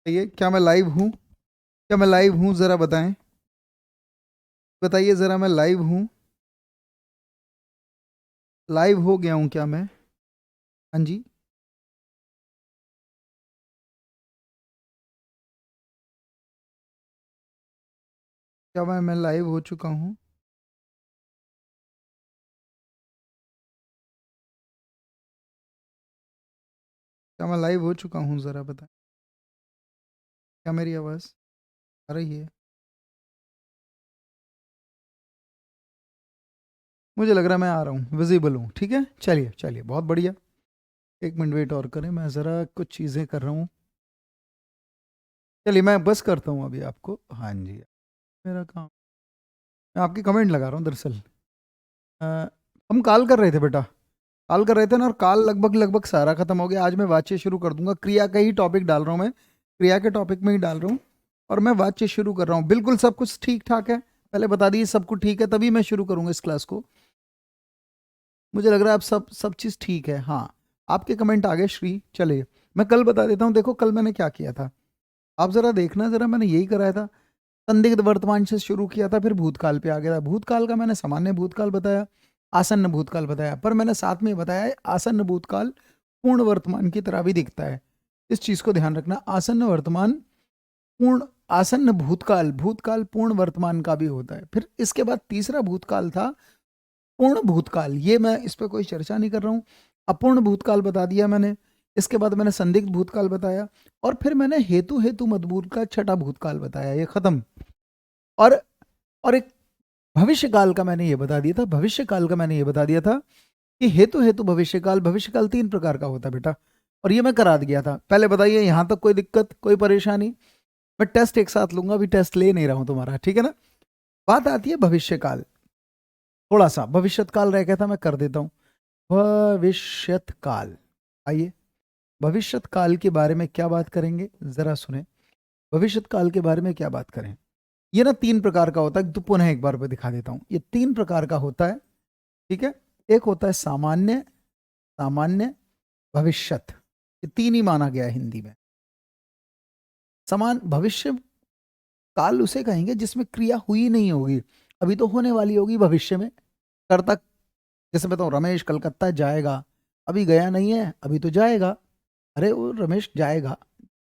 ये क्या मैं लाइव हूँ? क्या मैं लाइव हूँ ज़रा बताएं? बताइए ज़रा, मैं लाइव हूँ? लाइव हो गया हूँ क्या मैं? हाँ जी। क्या मैं लाइव हो चुका हूँ? क्या मैं लाइव हो चुका हूँ ज़रा बताएं? क्या मेरी आवाज़ आ रही है? मुझे लग रहा है मैं आ रहा हूँ, विजिबल हूँ। ठीक है, चलिए चलिए, बहुत बढ़िया। एक मिनट वेट और करें, मैं ज़रा कुछ चीज़ें कर रहा हूँ। चलिए मैं बस करता हूँ अभी आपको। हाँ जी, मेरा काम, मैं आपकी कमेंट लगा रहा हूँ दरअसल। अ, हम कॉल कर रहे थे बेटा, कॉल कर रहे थे ना, और कॉल लगभग लगभग सारा खत्म हो गया। आज मैं वाच्य शुरू कर दूंगा, क्रिया का ही टॉपिक डाल रहा हूँ मैं, क्रिया के टॉपिक में ही डाल रहा हूँ। और मैं वाच्य शुरू कर रहा हूँ, बिल्कुल सब कुछ ठीक ठाक है। पहले बता दीजिए सब कुछ ठीक है, तभी मैं शुरू करूंगा इस क्लास को। मुझे लग रहा है अब सब सब चीज़ ठीक है। हाँ, आपके कमेंट आ गए श्री। चलिए मैं कल बता देता हूँ। देखो कल मैंने क्या किया था, आप जरा देखना, जरा मैंने यही कराया था। संदिग्ध वर्तमान से शुरू किया था, फिर भूतकाल पे आ गया था। भूतकाल का मैंने सामान्य भूतकाल बताया, आसन्न भूतकाल बताया, पर मैंने साथ में बताया आसन्न भूतकाल पूर्ण वर्तमान की तरह भी दिखता है। इस चीज को ध्यान रखना, आसन्न वर्तमान पूर्ण, आसन्न भूतकाल, भूतकाल पूर्ण वर्तमान का भी होता है। फिर इसके बाद तीसरा भूतकाल था पूर्ण भूतकाल, ये मैं इस पर कोई चर्चा नहीं कर रहा हूँ। अपूर्ण भूतकाल बता दिया मैंने। इसके बाद मैंने संदिग्ध भूतकाल बताया, और फिर मैंने हेतु हेतु मदबूत का छठा भूतकाल बताया, ये खत्म। और और एक भविष्य काल का मैंने ये बता दिया था, भविष्य काल का मैंने ये बता दिया था कि हेतु हेतु भविष्य काल, भविष्य काल तीन प्रकार का होता है बेटा, और ये मैं करा दिया था। पहले बताइए यहां तक कोई दिक्कत, कोई परेशानी? मैं टेस्ट एक साथ लूंगा, अभी टेस्ट ले नहीं रहा हूं तुम्हारा, ठीक है ना। बात आती है भविष्य काल। थोड़ा सा भविष्यत काल रह गया था, मैं कर देता हूं। भविष्यत काल, आइए भविष्यत काल के बारे में क्या बात करेंगे, जरा सुने। भविष्यत काल के बारे में क्या बात करें? ये ना तीन प्रकार का होता है, तो पुनः एक बार पे दिखा देता हूं। ये तीन प्रकार का होता है, ठीक है। एक होता है सामान्य, सामान्य, भविष्यत। ये तीन ही माना गया है हिंदी में। समान भविष्य काल उसे कहेंगे जिसमें क्रिया हुई नहीं होगी, अभी तो होने वाली होगी भविष्य में। कर्ता, जैसे बताऊं, रमेश कलकत्ता जाएगा, अभी गया नहीं है, अभी तो जाएगा। अरे वो रमेश जाएगा,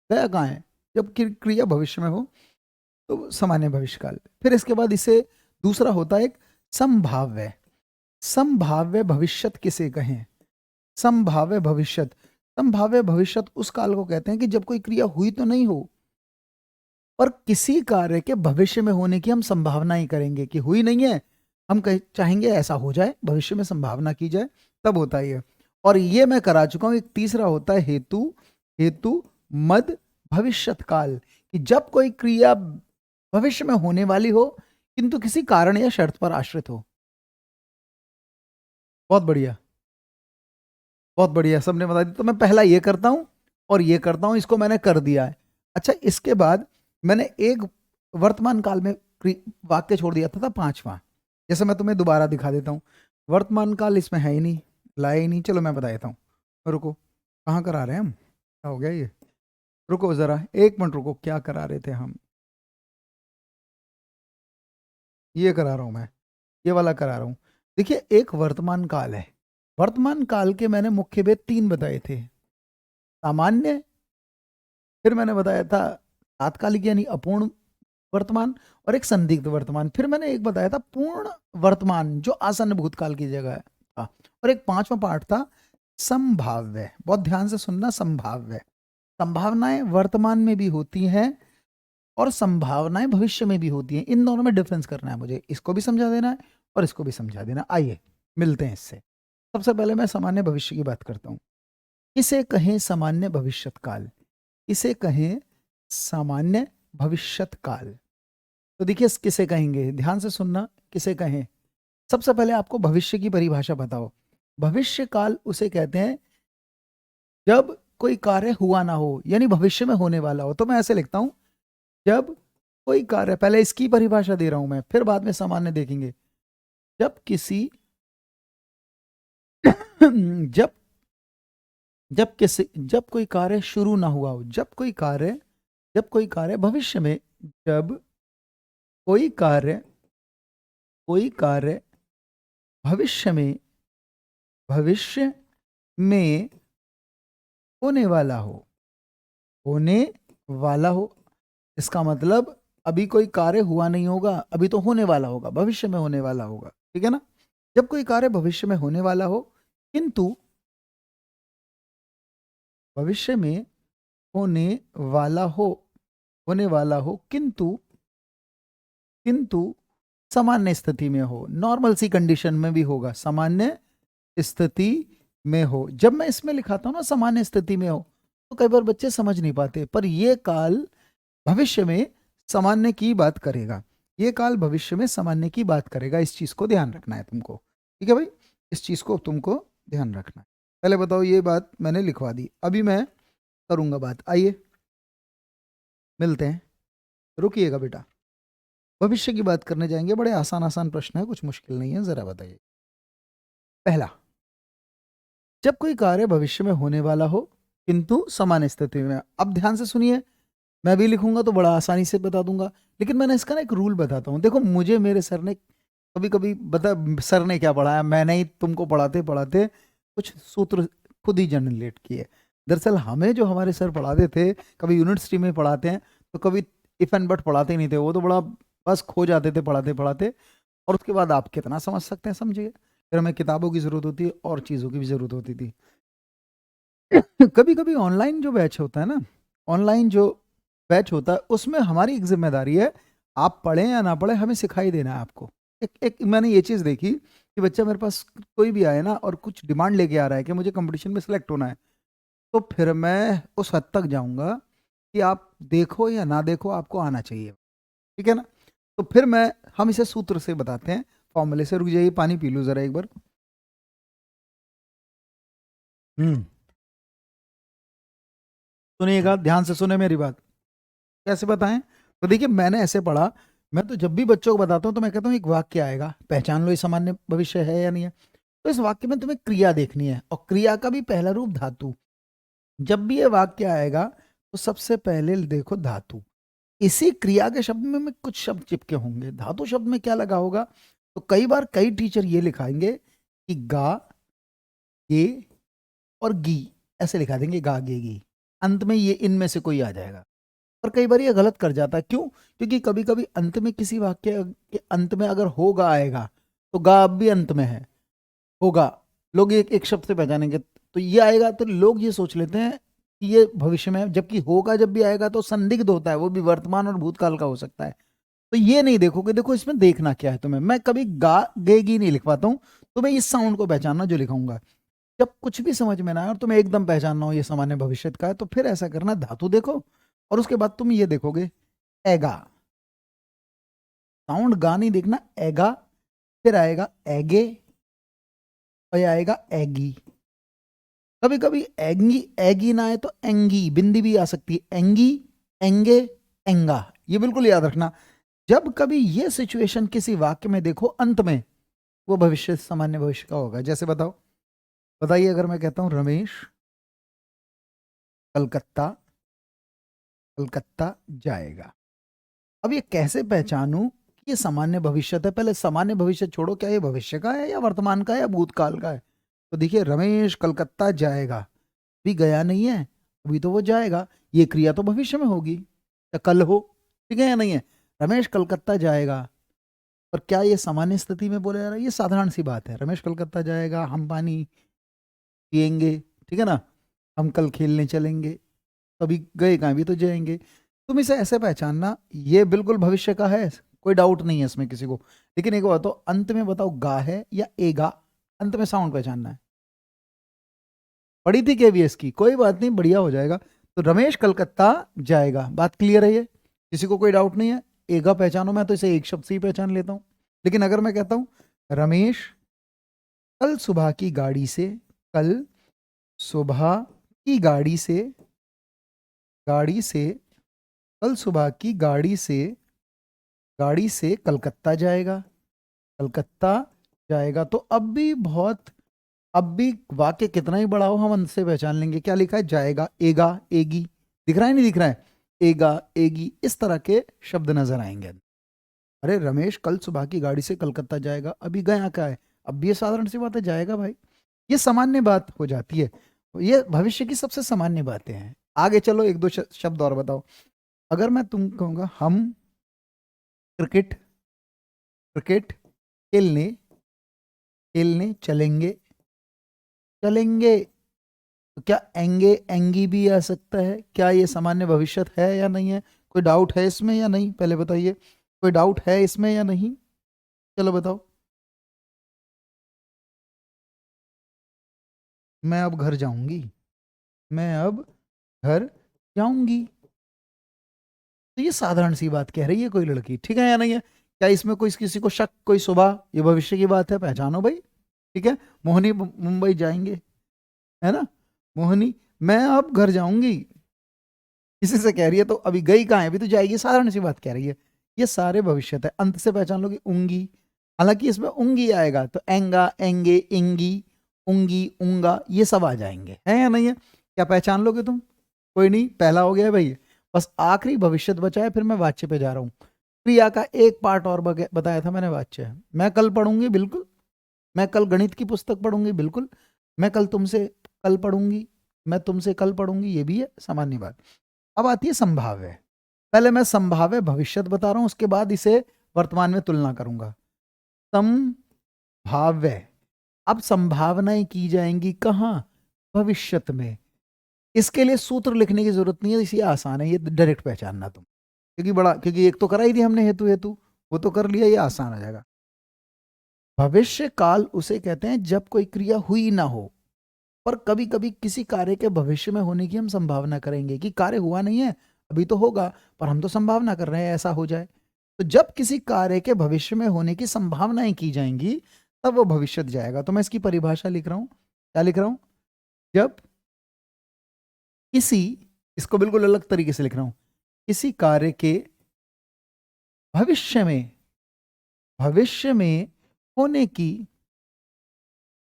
गया कहाँ है? जब क्रिया भविष्य में हो तो सामान्य भविष्य काल। फिर इसके बाद इसे दूसरा होता है एक संभाव्य, संभाव्य भविष्यत किसे कहें? संभाव्य भविष्यत, संभाव्य भविष्यत उस काल को कहते हैं कि जब कोई क्रिया हुई तो नहीं हो, पर किसी कार्य के भविष्य में होने की हम संभावना ही करेंगे, कि हुई नहीं है, हम चाहेंगे ऐसा हो जाए, भविष्य में संभावना की जाए, तब होता है ये। और ये मैं करा चुका हूं। एक तीसरा होता है हेतु, हेतु मद भविष्यत काल, कि जब कोई क्रिया भविष्य में होने वाली हो किंतु किसी कारण या शर्त पर आश्रित हो। बहुत बढ़िया, बहुत बढ़िया, सबने बता दिया। तो मैं पहला ये करता हूं और ये करता हूं, इसको मैंने कर दिया है। अच्छा, इसके बाद मैंने एक वर्तमान काल में वाक्य छोड़ दिया था पांचवा, जैसे मैं तुम्हें दोबारा दिखा देता हूं। वर्तमान काल इसमें है ही नहीं, लाया ही नहीं। चलो मैं बता देता हूँ, रुको, कहाँ करा रहे हैं हम, क्या हो गया ये? रुको जरा, एक मिनट रुको, क्या करा रहे थे हम? ये करा रहा हूं मैं, ये वाला करा रहा हूं। देखिए, एक वर्तमान काल है। वर्तमान काल के मैंने मुख्य भेद तीन बताए थे, सामान्य, फिर मैंने बताया था तात्कालिक यानी अपूर्ण वर्तमान, और एक संदिग्ध वर्तमान, फिर मैंने एक बताया था पूर्ण वर्तमान जो आसन्न भूतकाल की जगह है था, और एक पांचवा पार्ट था संभाव्य। बहुत ध्यान से सुनना, संभाव्य, संभावनाएं वर्तमान में भी होती हैं और संभावनाएं भविष्य में भी होती हैं। इन दोनों में डिफरेंस करना है मुझे, इसको भी समझा देना है और इसको भी समझा देना। आइए मिलते हैं इससे। सबसे पहले मैं सामान्य भविष्य की बात करता हूं। इसे कहें सामान्य भविष्यत काल, इसे कहें सामान्य भविष्यत काल। तो देखिए किसे कहेंगे, ध्यान से सुनना, किसे कहें। सबसे पहले आपको भविष्य की परिभाषा बताओ। भविष्य काल उसे कहते हैं जब कोई कार्य हुआ ना हो, यानी भविष्य में होने वाला हो। तो मैं ऐसे लिखता हूं, जब कोई कार्य, पहले इसकी परिभाषा दे रहा हूं मैं, फिर बाद में सामान्य देखेंगे। जब किसी जब जब किसी, जब कोई कार्य शुरू ना हुआ हो, जब कोई कार्य जब कोई कार्य भविष्य में, जब कोई कार्य भविष्य में होने वाला हो, इसका मतलब अभी कोई कार्य हुआ नहीं होगा, अभी तो होने वाला होगा, भविष्य में होने वाला होगा, ठीक है ना। जब कोई कार्य भविष्य में होने वाला हो, किंतु भविष्य में होने वाला हो किंतु सामान्य स्थिति में हो, नॉर्मल सी कंडीशन में भी होगा, सामान्य स्थिति में हो। जब मैं इसमें लिखाता हूं ना सामान्य स्थिति में हो, तो कई बार बच्चे समझ नहीं पाते, पर ये काल भविष्य में सामान्य की बात करेगा, ये काल भविष्य में सामान्य की बात करेगा। इस चीज को ध्यान रखना है तुमको, ठीक है भाई, इस चीज को तुमको ध्यान रखना है। पहले बताओ, ये बात मैंने लिखवा दी, अभी मैं करूंगा बात, आइए मिलते हैं, रुकिएगा बेटा। भविष्य की बात करने जाएंगे, बड़े आसान आसान प्रश्न है, कुछ मुश्किल नहीं है, जरा बताइए। पहला, जब कोई कार्य भविष्य में होने वाला हो किंतु सामान्य स्थिति में। अब ध्यान से सुनिए, मैं भी लिखूंगा तो बड़ा आसानी से बता दूंगा, लेकिन मैंने इसका ना एक रूल बताता हूँ। देखो, मुझे मेरे सर ने कभी कभी बता, सर ने क्या पढ़ाया, मैंने ही तुमको पढ़ाते पढ़ाते कुछ सूत्र खुद ही जनरेट किए। दरअसल हमें जो हमारे सर पढ़ाते थे, कभी यूनिवर्सिटी में पढ़ाते हैं तो कभी इफ एंड बट पढ़ाते नहीं थे, वो तो बड़ा बस खो जाते थे पढ़ाते पढ़ाते, और उसके बाद आप कितना समझ सकते हैं समझिए। फिर हमें किताबों की जरूरत होती है और चीज़ों की भी जरूरत होती थी। कभी कभी ऑनलाइन जो बैच होता है ना, ऑनलाइन जो बैच होता है, उसमें हमारी एक जिम्मेदारी है, आप पढ़ें या ना पढ़ें, हमें सिखाई देना है आपको। एक मैंने ये चीज़ देखी कि बच्चा मेरे पास कोई भी आए ना और कुछ डिमांड लेके आ रहा है कि मुझे कंपटीशन में सिलेक्ट होना है, तो फिर मैं उस हद तक जाऊंगा कि आप देखो या ना देखो, आपको आना चाहिए, ठीक है ना। तो फिर हम इसे सूत्र से बताते हैं, फॉर्मूले से। रुक जाइए, पानी पी लूँ जरा एक बार। सुनिएगा, ध्यान से सुने मेरी बात। कैसे बताएं? तो देखिए, मैंने ऐसे पढ़ा, मैं तो जब भी बच्चों को बताता हूँ तो मैं कहता हूँ एक वाक्य आएगा, पहचान लो ये सामान्य भविष्य है या नहीं है। तो इस वाक्य में तुम्हें क्रिया देखनी है, और क्रिया का भी पहला रूप धातु। जब भी ये वाक्य आएगा तो सबसे पहले देखो धातु। इसी क्रिया के शब्द में कुछ शब्द चिपके होंगे। धातु शब्द में क्या लगा होगा? तो कई बार कई टीचर ये लिखाएंगे कि गा, गे और गी, ऐसे लिखा देंगे, गा गे गी, अंत में ये इनमें से कोई आ जाएगा। पर कई बार ये गलत कर जाता है, क्यों? क्योंकि कभी कभी अंत में किसी वाक्य के अंत में अगर होगा आएगा, तो गा अब भी अंत में है, होगा, लोग एक शब्द से पहचानेंगे, तो ये आएगा, तो लोग ये सोच लेते हैं कि ये भविष्य में है, जबकि होगा जब भी आएगा तो संदिग्ध होता है, वो भी वर्तमान और भूतकाल का हो सकता है। तो ये नहीं देखोगे, देखो इसमें देखना क्या है तुम्हें। मैं कभी गा गेगी नहीं लिख पाता हूँ, तुम्हें इस साउंड को पहचानना जो लिखाऊंगा। जब कुछ भी समझ में ना आए और तुम्हें एकदम पहचानना हो ये सामान्य भविष्य का है, तो फिर ऐसा करना, धातु देखो और उसके बाद तुम ये देखोगे एगा, साउंड गा नहीं देखना, एगा, फिर आएगा एगे, और ये आएगा एगी। कभी कभी एंगी एगी ना आए तो एंगी, बिंदी भी आ सकती है, एंगी, एंगे, एंगा। ये बिल्कुल याद रखना, जब कभी ये सिचुएशन किसी वाक्य में देखो अंत में, वो भविष्य सामान्य भविष्य का होगा। जैसे बताओ, बताइए, अगर मैं कहता हूं रमेश कलकत्ता कलकत्ता जाएगा, अब ये कैसे पहचानूं कि ये सामान्य भविष्य है? पहले सामान्य भविष्य छोड़ो, क्या ये भविष्य का है या वर्तमान का है या भूतकाल का है? तो देखिए, रमेश कलकत्ता जाएगा, भी गया नहीं है, अभी तो वो जाएगा, ये क्रिया तो भविष्य में होगी या कल हो, ठीक है या नहीं है? रमेश कलकत्ता जाएगा, पर क्या ये सामान्य स्थिति में बोला जा रहा है? ये साधारण सी बात है, रमेश कलकत्ता जाएगा, हम पानी पियेंगे, ठीक है ना, हम कल खेलने चलेंगे, कभी गए कहाँ, भी तो जाएंगे। तुम इसे ऐसे पहचानना, ये बिल्कुल भविष्य का है, कोई डाउट नहीं है इसमें किसी को। लेकिन एक बात तो, अंत में बताओ गा है या एगा, अंत में साउंड पहचानना है। पढ़ी थी केवीएस की, कोई बात नहीं, बढ़िया हो जाएगा। तो रमेश कलकत्ता जाएगा, बात क्लियर है ये, किसी को कोई डाउट नहीं है? एगा पहचानो, मैं तो इसे एक शब्द से ही पहचान लेता हूं। लेकिन अगर मैं कहता हूं रमेश कल सुबह की गाड़ी से, कल सुबह की गाड़ी से, कल सुबह की गाड़ी से कलकत्ता जाएगा, कलकत्ता जाएगा, तो अब भी वाक्य कितना ही बड़ा हो, हम अंत से पहचान लेंगे। क्या लिखा है? जाएगा, एगा, एगी, दिख रहा है नहीं दिख रहा है? एगा, एगी, इस तरह के शब्द नजर आएंगे। अरे रमेश कल सुबह की गाड़ी से कलकत्ता जाएगा, अभी गया क्या है, अब भी ये साधारण सी बात है, जाएगा भाई। ये सामान्य बात हो जाती है, ये भविष्य की सबसे सामान्य बातें हैं। आगे चलो, एक दो शब्द और बताओ। अगर मैं तुम कहूंगा हम क्रिकेट क्रिकेट खेलने खेलने चलेंगे, चलेंगे, तो क्या एंगे एंगी भी आ सकता है? क्या ये सामान्य भविष्य है या नहीं है? कोई डाउट है इसमें या नहीं, पहले बताइए, कोई डाउट है इसमें या नहीं? चलो बताओ। मैं अब घर जाऊंगी, मैं अब घर जाऊंगी, तो ये साधारण सी बात कह रही है कोई लड़की, ठीक है या नहीं है? क्या इसमें कोई किसी को शक, कोई सुबह, ये भविष्य की बात है, पहचानो भाई। ठीक है, मोहिनी मुंबई जाएंगे, है ना, मोहिनी मैं अब घर जाऊंगी, किसी से कह रही है, तो अभी गई कहाँ है, अभी तो जाएगी, साधारण सी बात कह रही है। ये सारे भविष्य है। अंत से पहचान लो कि उंगी, हालांकि इसमें उंगी आएगा, तो एंगा, एंगे, इंगी, उंगी, उंगा, ये सब आ जाएंगे, है या नहीं है? क्या पहचान लोगे तुम? कोई नहीं, पहला हो गया है भाई। बस आखिरी भविष्य बचा है, फिर मैं वाच्य पे जा रहा हूँ। क्रिया का एक पार्ट और बताया था मैंने, वाच्य है। मैं कल पढ़ूंगी, बिल्कुल। मैं कल गणित की पुस्तक पढ़ूंगी, बिल्कुल। मैं कल तुमसे कल पढ़ूंगी, मैं तुमसे कल पढ़ूंगी, ये भी है सामान्य बात। अब आती है संभाव्य। पहले मैं संभाव्य भविष्य बता रहा हूं, उसके बाद इसे वर्तमान में तुलना करूंगा। संभाव्य, अब संभावनाएं की जाएंगी कहां? भविष्यत में। इसके लिए सूत्र लिखने की जरूरत नहीं है, इसी आसान है, ये डायरेक्ट पहचानना तुम, क्योंकि एक तो करा ही थी हमने हेतु हेतु, वो तो कर लिया, ये आसान हो जाएगा। भविष्य काल उसे कहते हैं जब कोई क्रिया हुई ना हो, पर कभी कभी किसी कार्य के भविष्य में होने की हम संभावना करेंगे, कि कार्य हुआ नहीं है, अभी तो होगा, पर हम तो संभावना कर रहे हैं ऐसा हो जाए। तो जब किसी कार्य के भविष्य में होने की संभावनाएं की जाएंगी, तब वो भविष्य जाएगा। तो मैं इसकी परिभाषा लिख रहा हूं, क्या लिख रहा हूं? जब किसी, इसको बिल्कुल अलग तरीके से लिख रहा हूं, किसी कार्य के भविष्य में, भविष्य में होने की,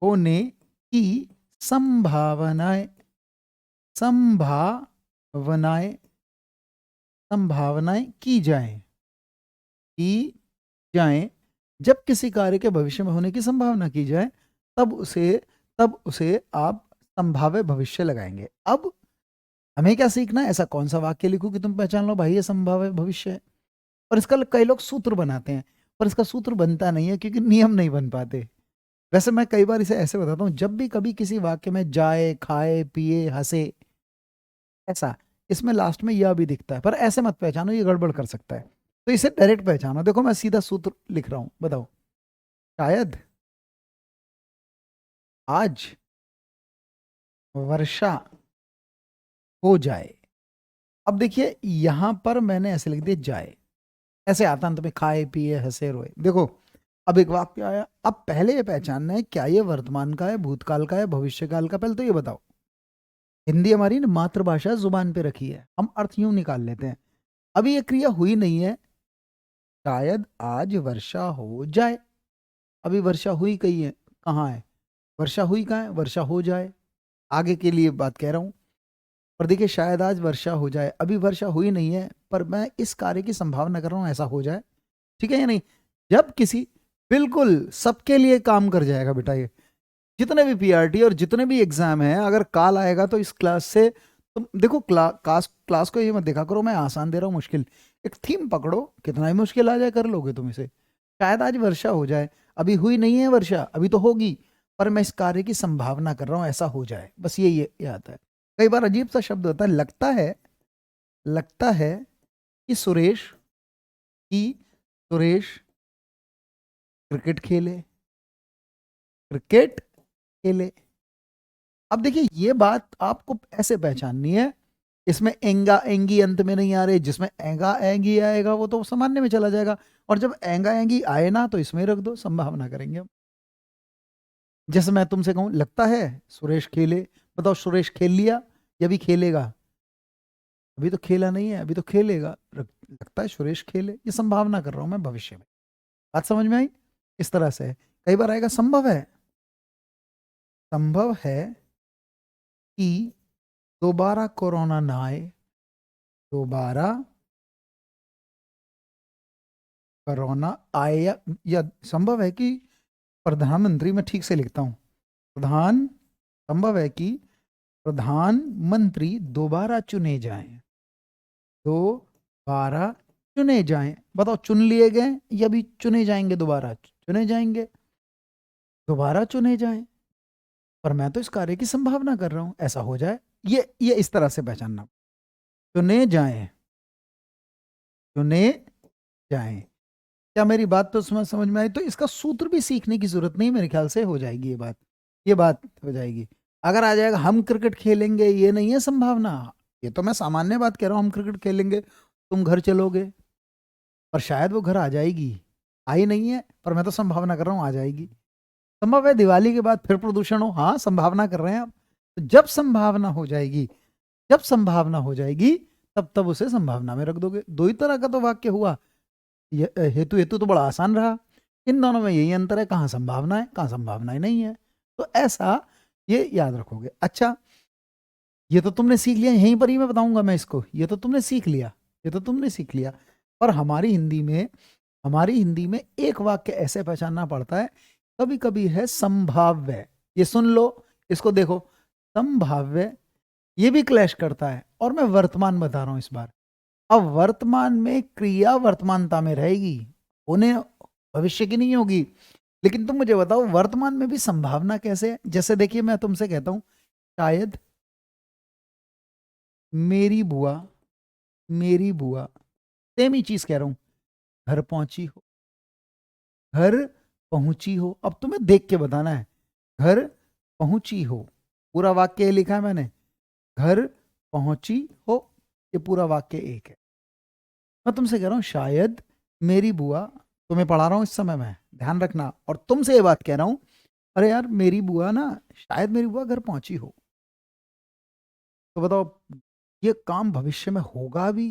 होने की संभावनाएं, संभावनाएं, संभावनाएं की जाएं, की जाएं, जब किसी कार्य के भविष्य में होने की संभावना की जाए, तब उसे आप संभाव्य भविष्य लगाएंगे। अब हमें क्या सीखना है? ऐसा कौन सा वाक्य लिखूं कि तुम पहचान लो भाई ये संभाव्य भविष्य है। और इसका कई लोग सूत्र बनाते हैं, पर इसका सूत्र बनता नहीं है, क्योंकि नियम नहीं बन पाते। वैसे मैं कई बार इसे ऐसे बताता हूँ, जब भी कभी किसी वाक्य में जाए, खाए, पिए, हंसे, ऐसा, इसमें लास्ट में यह भी दिखता है, पर ऐसे मत पहचानो, ये गड़बड़ कर सकता है। तो इसे डायरेक्ट पहचानो। देखो मैं सीधा सूत्र लिख रहा हूं, बताओ। शायद आज वर्षा हो जाए। अब देखिए यहां पर मैंने ऐसे लिख दिया जाए, ऐसे आता ना, तुम्हें खाए, पिए, हंसे, रोए। देखो अब एक वाक्य आया, अब पहले ये पहचानना है क्या ये वर्तमान का है, भूतकाल का है, भविष्यकाल का। पहले तो ये बताओ। हिंदी हमारी ना मातृभाषा जुबान पे रखी है, हम अर्थ यूं निकाल लेते हैं। अभी ये क्रिया हुई नहीं है, शायद आज वर्षा हो जाए। अभी वर्षा हुई कहीं है, कहाँ है? वर्षा हुई कहाँ है? वर्षा हो जाए, आगे के लिए बात कह रहा हूं। पर देखिए शायद आज वर्षा हो जाए, अभी वर्षा हुई नहीं है, पर मैं इस कार्य की संभावना कर रहा हूं ऐसा हो जाए। ठीक है या नहीं? जब किसी, बिल्कुल सबके लिए काम कर जाएगा बेटा ये। जितने भी पीआरटी और जितने भी एग्जाम हैं, अगर काल आएगा तो इस क्लास से तुम देखो, क्लास को ये मत देखा करो मैं आसान दे रहा हूँ मुश्किल। एक थीम पकड़ो, कितना ही मुश्किल आ जाए कर लोगे तुम इसे। शायद आज वर्षा हो जाए, अभी हुई नहीं है वर्षा, अभी तो होगी, पर मैं इस कार्य की संभावना कर रहा हूँ ऐसा हो जाए। बस ये आता है। कई बार अजीब सा शब्द होता है, लगता है, लगता है कि सुरेश, कि सुरेश क्रिकेट खेले, क्रिकेट खेले। अब देखिए ये बात आपको ऐसे पहचाननी है, इसमें एंगा एंगी अंत में नहीं आ रहे, जिसमें एंगा एंगी आएगा वो तो सामान्य में चला जाएगा, और जब एंगा एंगी आए ना तो इसमें रख दो, संभावना करेंगे हम। जैसे मैं तुमसे कहूं लगता है सुरेश खेले, बताओ सुरेश खेल लिया या भी खेलेगा? अभी तो खेला नहीं है, अभी तो खेलेगा। लगता है सुरेश खेले, ये संभावना कर रहा हूं मैं भविष्य में। बात समझ में आई? इस तरह से है। कई बार आएगा संभव है, संभव है कि दोबारा कोरोना ना आए, दोबारा कोरोना आया, या संभव है कि प्रधानमंत्री, मैं ठीक से लिखता हूं, संभव है कि प्रधानमंत्री दोबारा चुने जाएं, दोबारा चुने जाएं। बताओ, चुन लिए गए या भी चुने जाएंगे? दोबारा चुने जाएंगे, दोबारा चुने जाएं। पर मैं तो इस कार्य की संभावना कर रहा हूं, ऐसा हो जाए। ये इस तरह से पहचानना, चुने जाएं, चुने जाएं। क्या मेरी बात तो समझ में आई? तो इसका सूत्र भी सीखने की जरूरत नहीं, मेरे ख्याल से हो जाएगी ये बात हो जाएगी। अगर आ जाएगा हम क्रिकेट खेलेंगे, ये नहीं है संभावना, ये तो मैं सामान्य बात कह रहा हूं, हम क्रिकेट खेलेंगे, तुम घर चलोगे, पर शायद वो घर आ जाएगी, आई नहीं है, पर मैं तो संभावना कर रहा हूं आ जाएगी। संभव है दिवाली के बाद फिर प्रदूषण हो, हाँ संभावना कर रहे हैं आप। तो जब संभावना हो जाएगी, जब संभावना हो जाएगी, तब उसे संभावना में रख दोगे। दो ही तरह का तो वाक्य हुआ, हेतु हेतु तो बड़ा आसान रहा। इन दोनों में यही अंतर है, कहाँ संभावना है, कहाँ संभावनाएं नहीं है। तो ऐसा ये याद रखोगे। अच्छा, ये तो तुमने सीख लिया, यहीं पर ही मैं बताऊंगा मैं इसको, ये तो तुमने सीख लिया, ये तो तुमने सीख लिया। पर हमारी हिंदी में एक वाक्य ऐसे पहचानना पड़ता है, कभी कभी है संभाव्य। ये सुन लो, इसको देखो, संभाव्य ये भी क्लैश करता है। और मैं वर्तमान बता रहा हूं इस बार। अब वर्तमान में क्रिया वर्तमानता में रहेगी, उन्हें भविष्य की नहीं होगी। लेकिन तुम मुझे बताओ, वर्तमान में भी संभावना कैसे है? जैसे देखिए, मैं तुमसे कहता हूं, शायद मेरी बुआ, सेम ही चीज कह रहा हूं, घर पहुंची हो, घर पहुंची हो। अब तुम्हें देख के बताना है, घर पहुंची हो, पूरा वाक्य लिखा है मैंने, घर पहुंची हो, ये पूरा वाक्य एक है। मैं तुमसे कह रहा हूं शायद मेरी बुआ, तुम्हें पढ़ा रहा हूं इस समय में, ध्यान रखना। और तुमसे ये बात कह रहा हूं, अरे यार मेरी बुआ ना, शायद मेरी बुआ घर पहुंची हो। तो बताओ, ये काम भविष्य में होगा भी,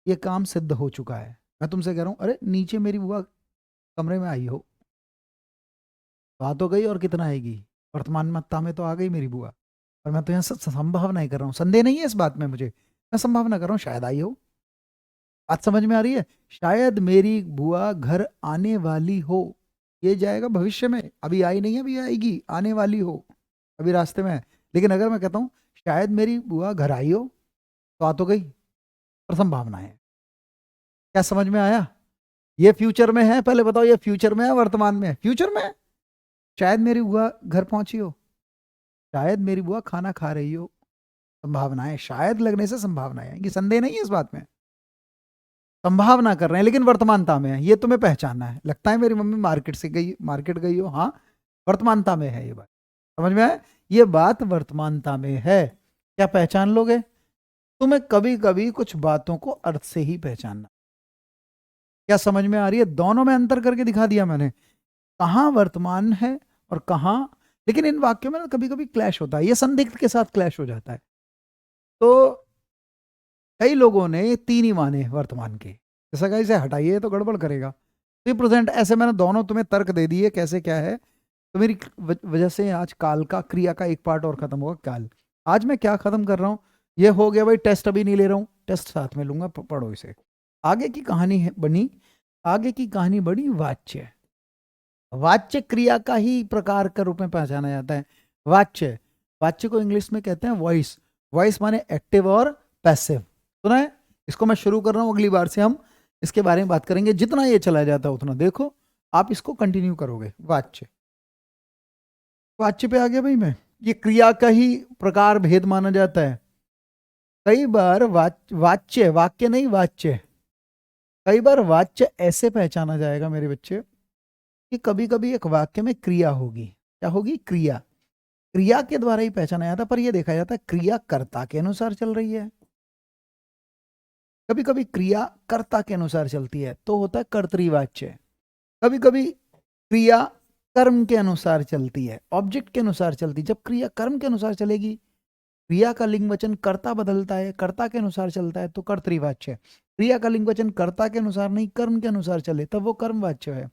ये काम सिद्ध हो चुका है। मैं तुमसे कह रहा हूं, अरे नीचे मेरी बुआ कमरे में आई हो, बात हो गई। और कितना आएगी? वर्तमान मत्ता में तो आ गई मेरी बुआ। पर मैं तो यहाँ संभावना ही कर रहा हूँ, संदेह नहीं है इस बात में मुझे, मैं संभावना कर रहा हूँ शायद आई हो। बात समझ में आ रही है? शायद मेरी बुआ घर आने वाली हो, ये जाएगा भविष्य में, अभी आई नहीं है, अभी आएगी, आने वाली हो, अभी रास्ते में है। लेकिन अगर मैं कहता हूं शायद मेरी बुआ घर आई हो, तो आ तो गई, पर संभावना है। क्या समझ में आया? ये फ्यूचर में है, पहले बताओ ये फ्यूचर में है वर्तमान में है? फ्यूचर में है। शायद मेरी बुआ घर पहुंची हो, शायद मेरी बुआ खाना खा रही हो, संभावना है, शायद लगने से संभावना है कि संदेह नहीं है इस बात में, संभावना कर रहे हैं, लेकिन वर्तमानता में है। ये तुम्हें पहचानना है। लगता है मेरी मम्मी मार्केट गई हो, हाँ वर्तमानता में है ये बात, समझ में आया? ये बात वर्तमानता में है। क्या पहचान लोगे? तुम्हें कभी कभी कुछ बातों को अर्थ से ही पहचानना। क्या समझ में आ रही है? दोनों में अंतर करके दिखा दिया मैंने, कहाँ वर्तमान है और कहाँ। लेकिन इन वाक्यों में कभी कभी क्लैश होता है, ये संदिग्ध के साथ क्लैश हो जाता है। तो कई लोगों ने तीन ही माने वर्तमान के, जैसा कि इसे हटाइए तो गड़बड़ करेगा। तो प्रेजेंट, ऐसे मैंने दोनों तुम्हें तर्क दे दिए कैसे क्या है। तो मेरी वजह से आज काल का, क्रिया का एक पार्ट और खत्म होगा। काल आज मैं क्या खत्म कर रहा हूँ, ये हो गया भाई। टेस्ट अभी नहीं ले रहा हूँ, टेस्ट साथ में लूंगा, पढ़ो इसे। आगे की कहानी है बनी, आगे की कहानी बड़ी वाच्य। वाच्य क्रिया का ही प्रकार के रूप में पहचाना जाता है। वाच्य, वाच्य को इंग्लिश में कहते हैं वॉइस। वॉइस माने एक्टिव और पैसिव, सुना है? इसको मैं शुरू कर रहा हूं, अगली बार से हम इसके बारे में बात करेंगे। जितना ये चला जाता है उतना देखो, आप इसको कंटिन्यू करोगे। वाच्य, वाच्य पे आ गया भाई मैं। ये क्रिया का ही प्रकार भेद माना जाता है। कई बार वाच्य, वाक्य नहीं वाच्य, कई बार वाच्य ऐसे पहचाना जाएगा मेरे बच्चे कि कभी कभी एक वाक्य में क्रिया होगी। क्या होगी? क्रिया। क्रिया के द्वारा ही पहचाना जाता है, पर यह देखा जाता है क्रिया कर्ता के अनुसार चल रही है। कभी कभी क्रिया कर्ता के अनुसार चलती है तो होता है कर्तृवाच्य। कभी कभी क्रिया कर्म के अनुसार चलती है, ऑब्जेक्ट के अनुसार चलती है। जब क्रिया कर्म के अनुसार चलेगी, क्रिया का लिंग वचन कर्ता बदलता है, कर्ता के अनुसार चलता है, तो कर्तृवाच्य। क्रिया का लिंग वचन कर्ता के अनुसार नहीं, कर्म के अनुसार चले, तब वो कर्मवाच्य है।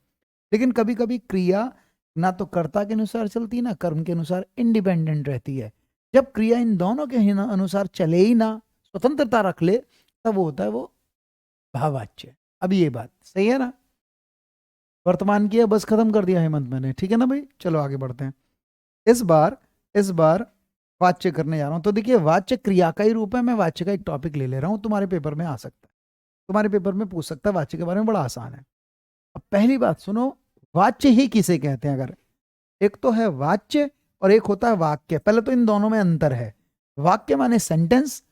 लेकिन कभी कभी क्रिया ना तो कर्ता के अनुसार चलती ना कर्म के अनुसार, इंडिपेंडेंट रहती है। जब क्रिया इन दोनों के अनुसार चले ही ना, स्वतंत्रता रख ले, तब वो होता है वो भाववाच्य। अब ये बात सही है ना? वर्तमान किया, बस खत्म कर दिया हेमंत मैंने, ठीक है ना भाई? चलो आगे बढ़ते हैं। इस बार वाच्य करने जा रहा हूं। तो देखिए, वाच्य क्रिया का ही रूप है। मैं वाच्य का एक टॉपिक ले ले रहा हूं, तुम्हारे पेपर में आ सकता है, तुम्हारे पेपर में पूछ सकता है, वाच्य के बारे में, बड़ा आसान है। अब पहली बात सुनो, वाच्य ही किसे कहते हैं? अगर एक तो है वाच्य और एक होता है वाक्य। पहले तो इन दोनों में अंतर है। वाक्य माने सेंटेंस,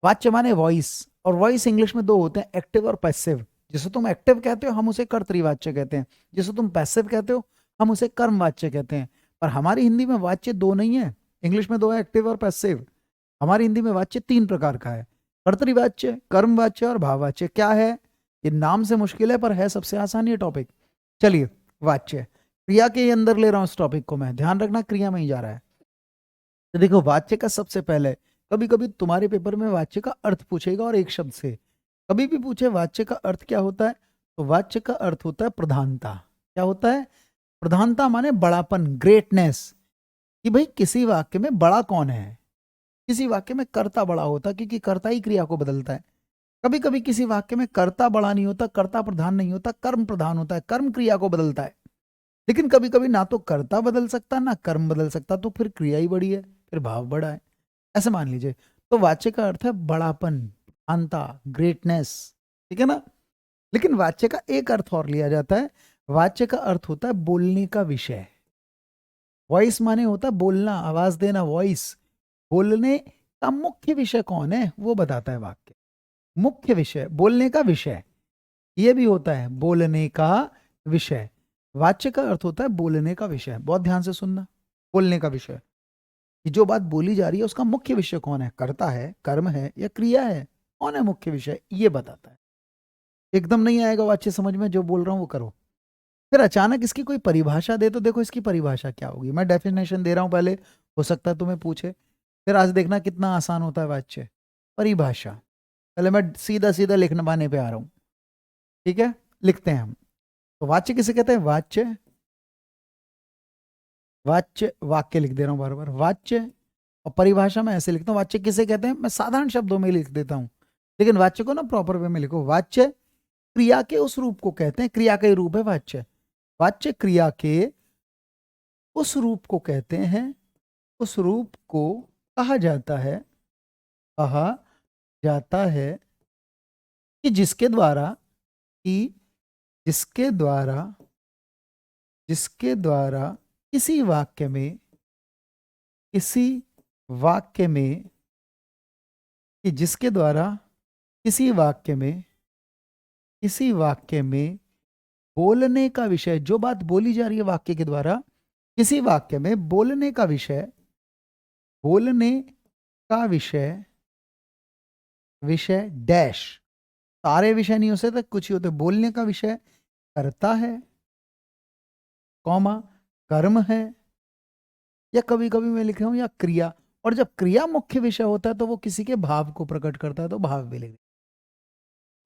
वाच्य माने वॉइस। और वॉइस इंग्लिश में दो होते हैं, एक्टिव और पैसिव। जिसे तुम एक्टिव कहते हो हम उसे कर्तृवाच्य कहते हैं, जिसे तुम पैसिव कहते हो हम उसे कर्मवाच्य कहते हैं। पर हमारी हिंदी में वाच्य दो नहीं है, इंग्लिश में दो है, एक्टिव और पैसिव। हमारी हिंदी में वाच्य तीन प्रकार का है, कर्तृवाच्य, कर्मवाच्य और भाववाच्य। क्या है ये? नाम से मुश्किल है पर है सबसे आसान ये टॉपिक। चलिए, वाच्य क्रिया के अंदर ले रहा हूं इस टॉपिक को मैं, ध्यान रखना क्रिया में ही जा रहा है। तो देखो, वाच्य का सबसे पहले, कभी कभी तुम्हारे पेपर में वाच्य का अर्थ पूछेगा और एक शब्द से, कभी भी पूछे वाच्य का अर्थ क्या होता है, तो वाच्य का अर्थ होता है प्रधानता। क्या होता है? प्रधानता माने बड़ापन, ग्रेटनेस। कि भाई किसी वाक्य में बड़ा कौन है। किसी वाक्य में कर्ता बड़ा होता है क्योंकि कर्ता ही क्रिया को बदलता है। कभी कभी किसी वाक्य में कर्ता बड़ा नहीं होता, कर्ता प्रधान नहीं होता, कर्म प्रधान होता है, कर्म क्रिया को बदलता है। लेकिन कभी कभी ना तो कर्ता बदल सकता ना कर्म बदल सकता, तो फिर क्रिया ही बड़ी है, फिर भाव बड़ा है, ऐसे मान लीजिए। तो वाच्य का अर्थ है बड़ापन, अंता, ग्रेटनेस, ठीक है ना? लेकिन वाच्य का एक अर्थ और लिया जाता है। वाच्य का अर्थ होता है बोलने का विषय। वॉइस माने होता है बोलना, आवाज देना, वॉइस। बोलने का मुख्य विषय कौन है वो बताता है वाक्य। मुख्य विषय, बोलने का विषय, ये भी होता है बोलने का विषय। वाच्य का अर्थ होता है बोलने का विषय। बहुत ध्यान से सुनना, बोलने का विषय कि जो बात बोली जा रही है उसका मुख्य विषय कौन है, कर्ता है, कर्म है या क्रिया है, कौन है मुख्य विषय, ये बताता है। एकदम नहीं आएगा वाच्य समझ में, जो बोल रहा हूं वो करो। फिर अचानक इसकी कोई परिभाषा दे तो देखो इसकी परिभाषा क्या होगी। मैं डेफिनेशन दे रहा हूं पहले, हो सकता है तुम्हें पूछे। फिर आज देखना कितना आसान होता है वाच्य। परिभाषा, पहले मैं सीधा सीधा लिखने पाने पे आ रहा हूं, ठीक है? लिखते हैं हम। तो वाच्य किसे कहते हैं? वाच्य, वाच्य, वाक्य लिख दे रहा हूं बार बार, वाच्य। और परिभाषा में ऐसे लिखता हूँ, वाच्य किसे कहते हैं, मैं साधारण शब्दों में लिख देता हूं, लेकिन वाच्य को ना प्रॉपर वे में लिखो। वाच्य क्रिया के उस रूप को कहते हैं, क्रिया का ही रूप है वाच्य। वाच्य क्रिया के उस रूप को कहते हैं, उस रूप को कहा जाता है, कहा जाता है कि जिसके द्वारा, कि जिसके द्वारा, जिसके द्वारा किसी वाक्य में, किसी वाक्य में, कि जिसके द्वारा किसी वाक्य में, किसी वाक्य में बोलने का विषय, जो बात बोली जा रही है वाक्य के द्वारा, किसी वाक्य में बोलने का विषय, बोलने का विषय, विषय डैश, सारे विषय नहीं हो सकते, कुछ ही होते। बोलने का विषय करता है, कौमा, कर्म है, या कभी कभी मैं लिख रहा हूं या क्रिया। और जब क्रिया मुख्य विषय होता है तो वो किसी के भाव को प्रकट करता है, तो भाव भी लिख।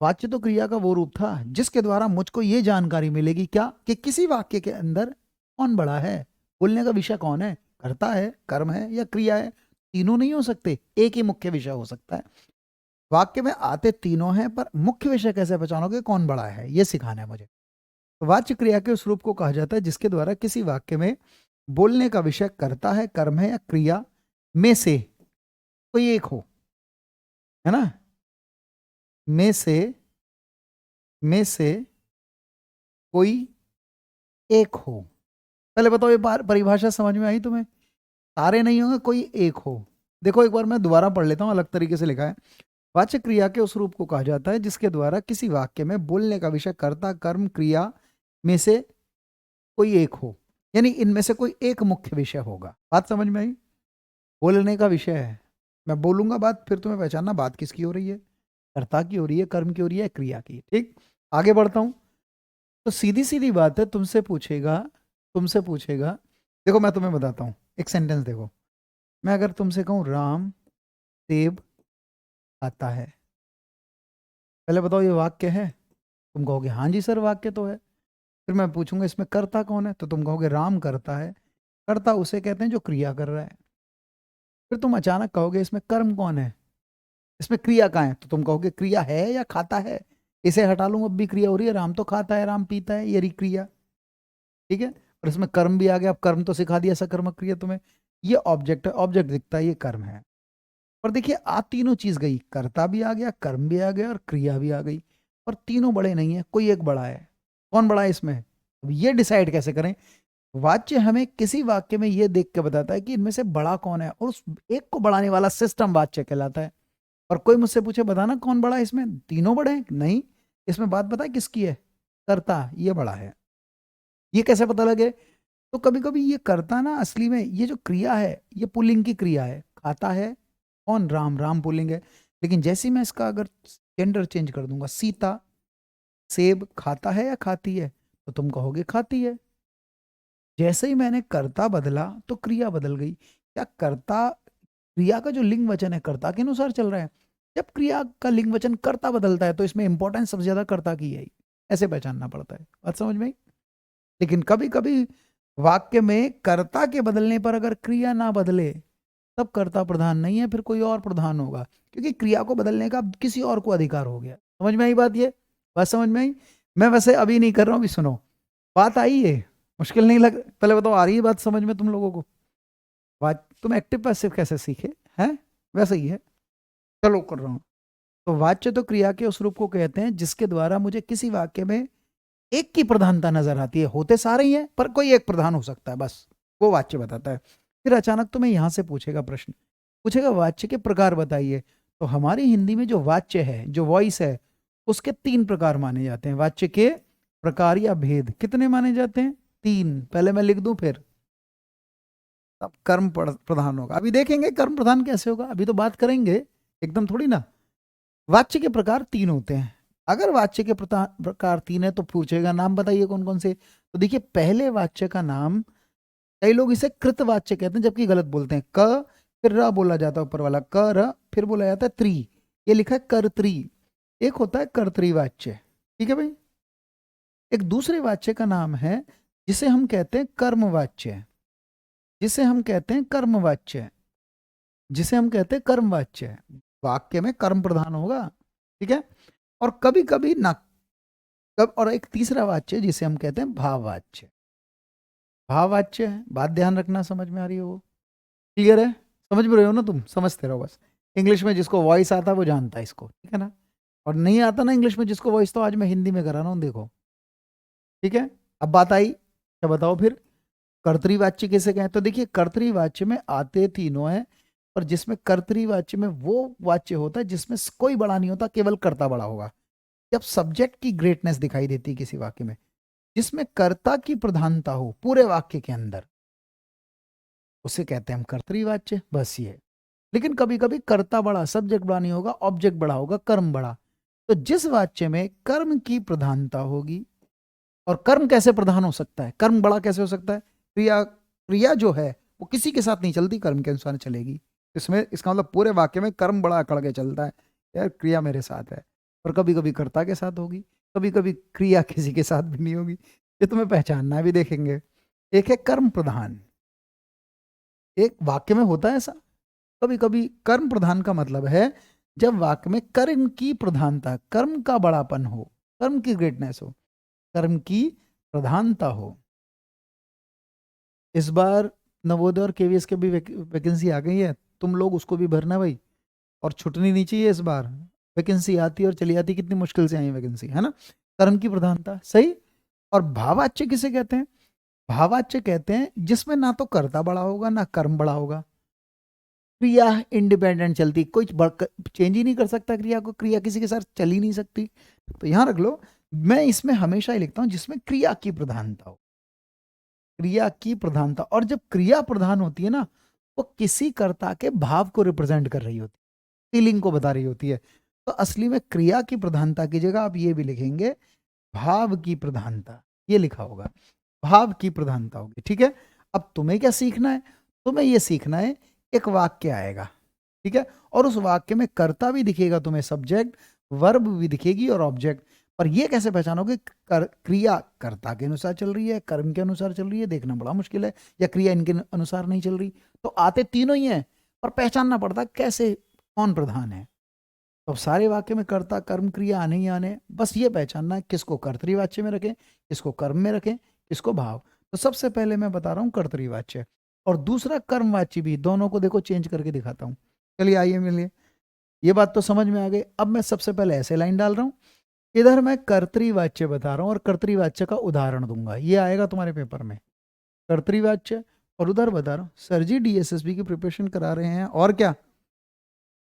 वाच्य तो क्रिया का वो रूप था जिसके द्वारा मुझको ये जानकारी मिलेगी, क्या, कि किसी वाक्य के अंदर कौन बड़ा है, बोलने का विषय कौन है, कर्ता है, कर्म है या क्रिया है। तीनों नहीं हो सकते, एक ही मुख्य विषय हो सकता है। वाक्य में आते तीनों हैं, पर मुख्य विषय कैसे पहचानोगे कौन बड़ा है, ये सिखाना है मुझे। तो वाच्य क्रिया के उस रूप को कहा जाता है जिसके द्वारा किसी वाक्य में बोलने का विषय कर्ता है, कर्म है या क्रिया में से कोई एक हो, है ना? में से, में से कोई एक हो। पहले बताओ ये परिभाषा समझ में आई तुम्हें? सारे नहीं होंगे, कोई एक हो। देखो एक बार मैं दोबारा पढ़ लेता हूं, अलग तरीके से लिखा है। वाच्य क्रिया के उस रूप को कहा जाता है जिसके द्वारा किसी वाक्य में बोलने का विषय कर्ता, कर्म, क्रिया में से कोई एक हो, यानी इनमें से कोई एक मुख्य विषय होगा। बात समझ में आई? बोलने का विषय है, मैं बोलूंगा बात, फिर तुम्हें पहचानना बात किसकी हो रही है, कर्ता की हो रही है, कर्म की हो रही है, क्रिया की। ठीक, आगे बढ़ता हूं। तो सीधी सीधी बात है, तुमसे पूछेगा, तुमसे पूछेगा, देखो मैं तुम्हें बताता हूँ एक सेंटेंस। देखो, मैं अगर तुमसे कहूँ राम सेब आता है, पहले बताओ ये वाक्य है? तुम कहोगे हाँ जी सर वाक्य तो है। फिर मैं पूछूंगा इसमें कर्ता कौन है, तो तुम कहोगे राम करता है। कर्ता उसे कहते हैं जो क्रिया कर रहा है। फिर तुम अचानक कहोगे इसमें कर्म कौन है, इसमें क्रिया कहाँ है? तो तुम कहोगे क्रिया है या खाता है। इसे हटा लूं अब भी क्रिया हो रही है, राम तो खाता है, राम पीता है, ये क्रिया, ठीक है। और इसमें कर्म भी आ गया, अब कर्म तो सिखा दिया सकर्मक क्रिया तुम्हें। ये ऑब्जेक्ट है, ऑब्जेक्ट दिखता है, ये कर्म है। और देखिए आ तीनों चीज गई, कर्ता भी आ गया, कर्म भी आ गया और क्रिया भी आ गई। और तीनों बड़े नहीं है, कोई एक बड़ा है। कौन बड़ा है इसमें? अब ये डिसाइड कैसे करें? वाच्य हमें किसी वाक्य में ये देख के बताता है कि इनमें से बड़ा कौन है, और उस एक को बढ़ाने वाला सिस्टम वाच्य कहलाता है। और कोई मुझसे पूछे बताना कौन बड़ा है इसमें, तीनों बड़े हैं? नहीं, इसमें बात पता है किसकी है? कर्ता, ये बड़ा है। ये कैसे पता लगे? तो कभी कभी ये कर्ता ना असली में ये जो क्रिया है ये पुल्लिंग की क्रिया है, खाता है कौन? राम, राम पुल्लिंग है। लेकिन जैसे ही मैं इसका अगर जेंडर चेंज कर दूंगा, सीता सेब खाता है या खाती है, तो तुम कहोगे खाती है। जैसे ही मैंने कर्ता बदला तो क्रिया बदल गई। क्या कर्ता, क्रिया का जो लिंग वचन है कर्ता के अनुसार चल रहा है? जब क्रिया का लिंग वचन कर्ता बदलता है तो इसमें इंपॉर्टेंस सबसे ज्यादा कर्ता की है, ऐसे पहचानना पड़ता है। बात समझ में आई? लेकिन कभी कभी वाक्य में कर्ता के बदलने पर अगर क्रिया ना बदले तब कर्ता प्रधान नहीं है, फिर कोई और प्रधान होगा, क्योंकि क्रिया को बदलने का अब किसी और को अधिकार हो गया। समझ में आई बात? ये बात समझ में आई? मैं वैसे अभी नहीं कर रहा हूं, अभी सुनो। बात आई है, मुश्किल नहीं लग, पहले बताओ आ रही है बात समझ में तुम लोगों को? बात तुम एक्टिव पैसिव कैसे सीखे हैं? वैसे ही है, चलो कर रहा हूं। तो वाच्य तो क्रिया के उस रूप को कहते हैं जिसके द्वारा मुझे किसी वाक्य में एक की प्रधानता नजर आती है। होते सारे ही हैं पर कोई एक प्रधान हो सकता है, बस वो वाच्य बताता है। फिर अचानक तुम्हें यहां से पूछेगा प्रश्न, पूछेगा वाच्य के प्रकार बताइए। तो हमारी हिंदी में जो वाच्य है, जो वॉइस है, उसके 3 प्रकार माने जाते हैं। वाच्य के प्रकार या भेद कितने माने जाते हैं? 3। पहले मैं लिख दूं फिर तब कर्म प्रधान होगा। अभी देखेंगे कर्म प्रधान कैसे होगा, अभी तो बात करेंगे, एकदम थोड़ी ना। वाच्य के प्रकार 3 होते हैं। अगर वाच्य के प्रकार 3 है तो पूछेगा नाम बताइए कौन कौन से। तो देखिए पहले वाच्य का नाम, कई लोग इसे कृत वाच्य कहते हैं जबकि गलत बोलते हैं। क फिर र बोला जाता है ऊपर वाला, क र फिर बोला जाता है त्री, ये लिखा है कर्त्री। एक होता है कर्तृवाच्य, ठीक है भाई। एक दूसरे वाच्य का नाम है जिसे हम कहते हैं कर्मवाच्य, जिसे हम कहते हैं कर्मवाच्य, जिसे हम कहते हैं कर्मवाच्य। वाक्य में कर्म प्रधान होगा, ठीक है। और कभी कभी ना, कब, और एक तीसरा वाच्य जिसे हम कहते हैं भाववाच्य। भाववाच्य है, बात ध्यान रखना, समझ में आ रही है वो? क्लियर है? समझ में रहे हो ना तुम? समझते रहो बस। इंग्लिश में जिसको वॉइस आता है वो जानता है इसको, ठीक है ना। और नहीं आता ना इंग्लिश में जिसको वॉइस, तो आज मैं हिंदी में करा रहा हूँ, देखो, ठीक है। अब बात आई, क्या बताओ फिर कर्तृवाच्य किसे कहें? तो देखिए कर्तृवाच्य में आते तीनों हैं, और जिसमें कर्तृवाच्य में वो वाच्य होता है जिसमें कोई बड़ा नहीं होता, केवल कर्ता बड़ा होगा। जब सब्जेक्ट की ग्रेटनेस दिखाई देती है किसी वाक्य में, जिसमें कर्ता की प्रधानता हो पूरे वाक्य के अंदर, उसे कहते हैं हम कर्तृवाच्य, बस ये। लेकिन कभी कभी कर्ता बड़ा, सब्जेक्ट बड़ा नहीं होगा, ऑब्जेक्ट बड़ा होगा, कर्म बड़ा। तो जिस वाच्य में कर्म की प्रधानता होगी, और कर्म कैसे प्रधान हो सकता है, कर्म बड़ा कैसे हो सकता है? क्रिया, क्रिया जो है वो किसी के साथ नहीं चलती, कर्म के अनुसार चलेगी। इसमें इसका मतलब पूरे वाक्य में कर्म बड़ा अकड़ के चलता है, यार क्रिया मेरे साथ है। और कभी कभी कर्ता के साथ होगी, कभी कभी क्रिया किसी के साथ भी नहीं होगी। ये तुम्हें पहचानना भी, देखेंगे। एक है कर्म प्रधान, एक वाक्य में होता है ऐसा। कभी कभी कर्म प्रधान का मतलब है जब वाक्य में कर्म की प्रधानता, कर्म का बड़ापन हो, कर्म की ग्रेटनेस हो, कर्म की प्रधानता हो। इस बार नवोदय और केवीएस के भी वैकेंसी आ गई है, तुम लोग उसको भी भरना भाई। और छुटनी नहीं चाहिए इस बार, वैकेंसी आती और चली आती, कितनी मुश्किल से आई वैकेंसी, है ना। कर्म की प्रधानता सही। और भावाच्य किसे कहते हैं? भावाच्य कहते हैं जिसमें ना तो कर्ता बड़ा होगा ना कर्म बड़ा होगा, क्रिया इंडिपेंडेंट चलती, कोई चेंज ही नहीं कर सकता क्रिया को, क्रिया किसी के साथ चल ही नहीं सकती। तो यहां रख लो, मैं इसमें हमेशा ही लिखता हूं जिसमें क्रिया की प्रधानता हो, क्रिया की प्रधानता। और जब क्रिया प्रधान होती है ना, वो किसी कर्ता के भाव को रिप्रेजेंट कर रही होती है, फीलिंग को बता रही होती है। तो असली में क्रिया की प्रधानता की जगह आप ये भी लिखेंगे भाव की प्रधानता, ये लिखा होगा, भाव की प्रधानता होगी, ठीक है। अब तुम्हें क्या सीखना है? तुम्हें ये सीखना है, एक वाक्य आएगा, ठीक है, और उस वाक्य में कर्ता भी दिखेगा तुम्हें, सब्जेक्ट वर्ब भी दिखेगी और ऑब्जेक्ट। पर ये कैसे पहचानोगे क्रिया कर्ता के अनुसार चल रही है, कर्म के अनुसार चल रही है? देखना बड़ा मुश्किल है, या क्रिया इनके अनुसार नहीं चल रही। तो आते तीनों ही हैं, पर पहचानना पड़ता कैसे, कौन प्रधान है। तो सारे वाक्य में कर्ता कर्म क्रिया आने ही आने, बस ये पहचानना है किसको कर्तृवाच्य में रखें, किसको कर्म में रखें, किसको भाव। तो सबसे पहले मैं बता रहा हूँ कर्तृवाच्य, और दूसरा कर्मवाच्य भी, दोनों को देखो चेंज करके दिखाता हूँ। चलिए आइए मिलिए, ये बात तो समझ में आ गई। अब मैं सबसे पहले ऐसे लाइन डाल रहा हूँ, इधर मैं कर्तृवाच्य बता रहा हूँ और कर्तृवाच्य का उदाहरण दूंगा, ये आएगा तुम्हारे पेपर में, कर्तृवाच्य। और उधर बता रहा हूँ सर जी डीएसएसबी की प्रिपरेशन करा रहे हैं, और क्या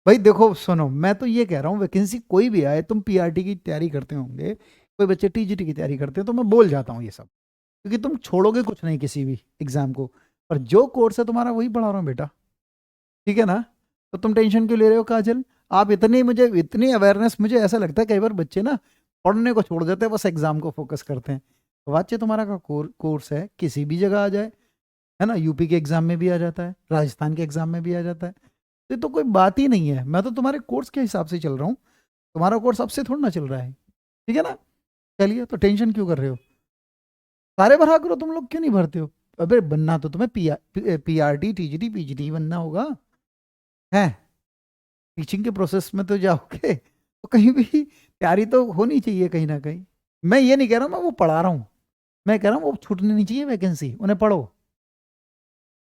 भाई देखो सुनो, मैं तो ये कह रहा हूँ वैकेंसी कोई भी आए, तुम पीआरटी की तैयारी करते होंगे, कोई बच्चे टीजीटी की तैयारी करते हैं, तो मैं बोल जाता हूँ ये सब, क्योंकि तुम छोड़ोगे कुछ नहीं किसी भी एग्जाम को, और जो कोर्स है तुम्हारा वही पढ़ा रहा हूँ बेटा, ठीक है ना। तो तुम टेंशन क्यों ले रहे हो काजल, आप इतनी, मुझे इतनी अवेयरनेस, मुझे ऐसा लगता है कई बार बच्चे ना पढ़ने को छोड़ देते हैं, बस एग्जाम को फोकस करते हैं। वाच्य तुम्हारा का कोर्स है, किसी भी जगह आ जाए, है ना, यूपी के एग्जाम में भी आ जाता है, राजस्थान के एग्जाम में भी आ जाता है, ये तो कोई बात ही नहीं है। मैं तो तुम्हारे कोर्स के हिसाब से चल रहा हूँ, तुम्हारा कोर्स अब से थोड़ा ना चल रहा है, ठीक है ना। चलिए, तो टेंशन क्यों कर रहे हो, सारे भरा करो, तुम लोग क्यों नहीं भरते हो। अबे बनना तो तुम्हें पीआरटी टीजीटी पीजीटी बनना होगा, है टीचिंग के प्रोसेस में तो जाओगे, तो कहीं भी तैयारी तो होनी चाहिए कहीं ना कहीं। मैं ये नहीं कह रहा मैं वो पढ़ा रहा हूँ, मैं कह रहा हूँ वो छूटनी नहीं चाहिए वैकेंसी, उन्हें पढ़ो।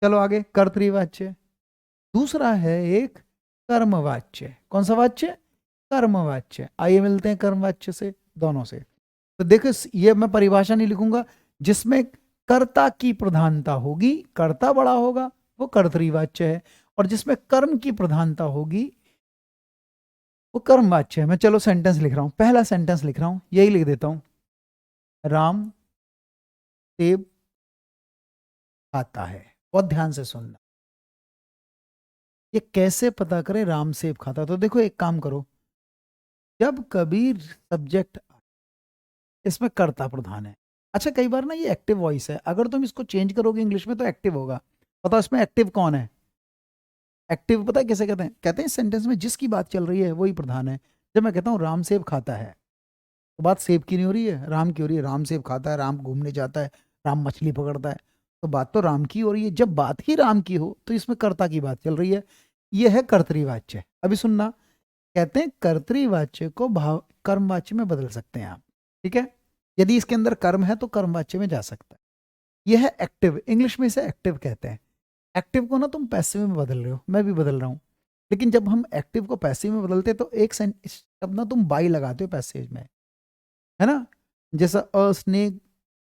चलो आगे, कर्तृवाच्य। दूसरा है एक कर्मवाच्य, कौन सा वाच्य, कर्मवाच्य। आइए मिलते हैं कर्मवाच्य से, दोनों से। तो देखो ये मैं परिभाषा नहीं लिखूंगा, जिसमें कर्ता की प्रधानता होगी, कर्ता बड़ा होगा, वो कर्तृवाच्य है, और जिसमें कर्म की प्रधानता होगी वो कर्मवाच्य है। मैं चलो सेंटेंस लिख रहा हूं, पहला सेंटेंस लिख रहा हूं, यही लिख देता हूं, राम सेब खाता है। बहुत ध्यान से सुनना, ये कैसे पता करें राम सेब खाता। तो देखो एक काम करो, जब कभी सब्जेक्ट, इसमें कर्ता प्रधान है, अच्छा कई बार ना ये एक्टिव वॉइस है, अगर तुम इसको चेंज करोगे इंग्लिश में तो एक्टिव होगा। बताओ इसमें एक्टिव कौन है, एक्टिव पता है कैसे कहते हैं सेंटेंस में जिसकी बात चल रही है वही प्रधान है। जब मैं कहता हूँ राम सेब खाता है, तो बात सेब की नहीं हो रही है, राम की हो रही है, राम सेब खाता है, राम घूमने जाता है, राम मछली पकड़ता है, तो बात तो राम की हो रही है। जब बात ही राम की हो तो इसमें कर्ता की बात चल रही है, यह है कर्तृवाच्य। अभी सुनना, कहते हैं कर्तृवाच्य को भाव कर्मवाच्य में बदल सकते हैं आप, ठीक है, यदि इसके अंदर कर्म है तो कर्मवाच्य में जा सकता है। यह है एक्टिव, इंग्लिश में इसे एक्टिव कहते हैं। एक्टिव को ना तुम पैसिव में बदल रहे हो, मैं भी बदल रहा हूँ, लेकिन जब हम एक्टिव को पैसिव में बदलते तो एक शब्द ना तुम बाई लगाते हो पैसेज में, है ना, जैसा अ snake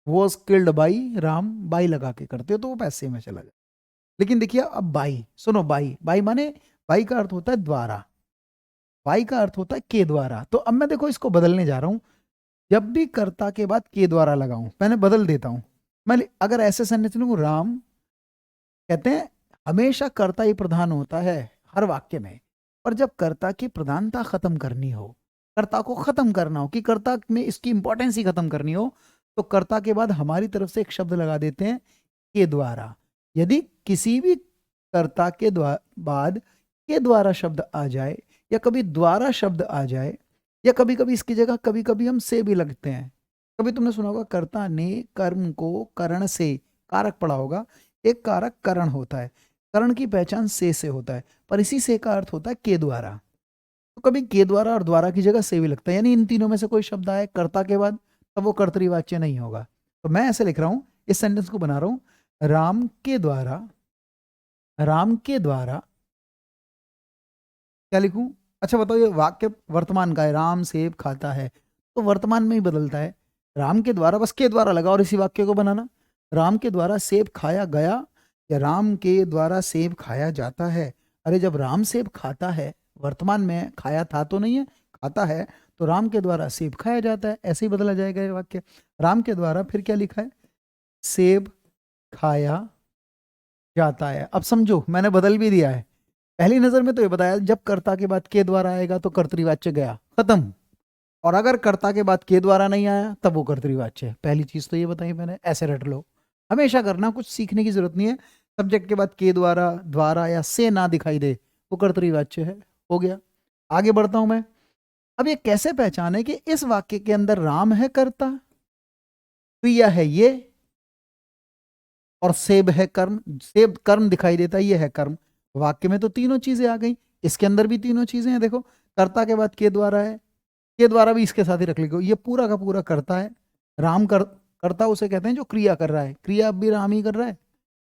was killed by Ram, by लगा के करते हो तो वो पैसिव में चला जाए। लेकिन देखिए अब बाई, सुनो, बाई बाई माने, बाई का अर्थ होता है द्वारा, बाई का अर्थ होता है के द्वारा। तो अब मैं देखो इसको बदलने जा रहा हूं, जब भी कर्ता के बाद के द्वारा लगाऊं, मैंने बदल देता हूं। मैं अगर ऐसे सेंटेंस लूंगा, राम, कहते हैं हमेशा कर्ता ही प्रधान होता है हर वाक्य में, पर जब कर्ता की प्रधानता खत्म करनी हो, कर्ता को खत्म करना हो, कि कर्ता में इसकी इंपॉर्टेंस ही खत्म करनी हो, तो कर्ता के बाद हमारी तरफ से एक शब्द लगा देते हैं, के द्वारा। यदि किसी भी कर्ता के बाद के द्वारा शब्द आ जाए, या कभी द्वारा शब्द आ जाए, या कभी कभी इसकी जगह कभी कभी हम से भी लगते हैं। कभी तुमने सुना होगा कर्ता ने कर्म को करण से, कारक पढ़ा होगा, एक कारक करण होता है, करण की पहचान से होता है, पर इसी से का अर्थ होता है के द्वारा। तो कभी के द्वारा और द्वारा की जगह से भी लगता है, यानी इन तीनों में से कोई शब्द आए कर्ता के बाद, तब वो कर्तृवाच्य नहीं होगा। तो मैं ऐसे लिख रहा हूं, इस सेंटेंस को बना रहा हूं, राम के द्वारा, राम के द्वारा क्या लिखूं, अच्छा बताओ, ये वाक्य वर्तमान का है, राम सेब खाता है, तो वर्तमान में ही बदलता है, राम के द्वारा बस के द्वारा लगा और इसी वाक्य को बनाना, राम के द्वारा सेब खाया गया, या राम के द्वारा सेब खाया जाता है। अरे जब राम सेब खाता है, वर्तमान में, खाया था तो नहीं है, खाता है, तो राम के द्वारा सेब खाया जाता है, ऐसे ही बदला जाएगा ये वाक्य। राम के द्वारा फिर क्या लिखा है, सेब खाया जाता है। अब समझो मैंने बदल भी दिया है, पहली नजर में तो ये बताया जब कर्ता के बाद के द्वारा आएगा तो कर्तृवाच्य गया, खत्म, और अगर कर्ता के बाद के द्वारा नहीं आया तब वो कर्तृवाच्य है। पहली चीज तो ये बताई मैंने, ऐसे रट लो, हमेशा करना, कुछ सीखने की जरूरत नहीं है। सब्जेक्ट के बाद के द्वारा, द्वारा या से ना दिखाई दे, वो कर्तृवाच्य है, हो गया। आगे बढ़ता हूं मैं, अब ये कैसे पहचाने कि इस वाक्य के अंदर राम है कर्ता, क्रिया है ये, और सेब है कर्म, सेब कर्म दिखाई देता है, ये है कर्म। वाक्य में तो तीनों चीजें आ गई, इसके अंदर भी तीनों चीजें हैं, देखो कर्ता के बाद के द्वारा है, के द्वारा भी इसके साथ ही रख लीजिए। ये पूरा का पूरा कर्ता है। राम कर्ता उसे कहते हैं जो क्रिया कर रहा है, क्रिया अब भी राम ही कर रहा है,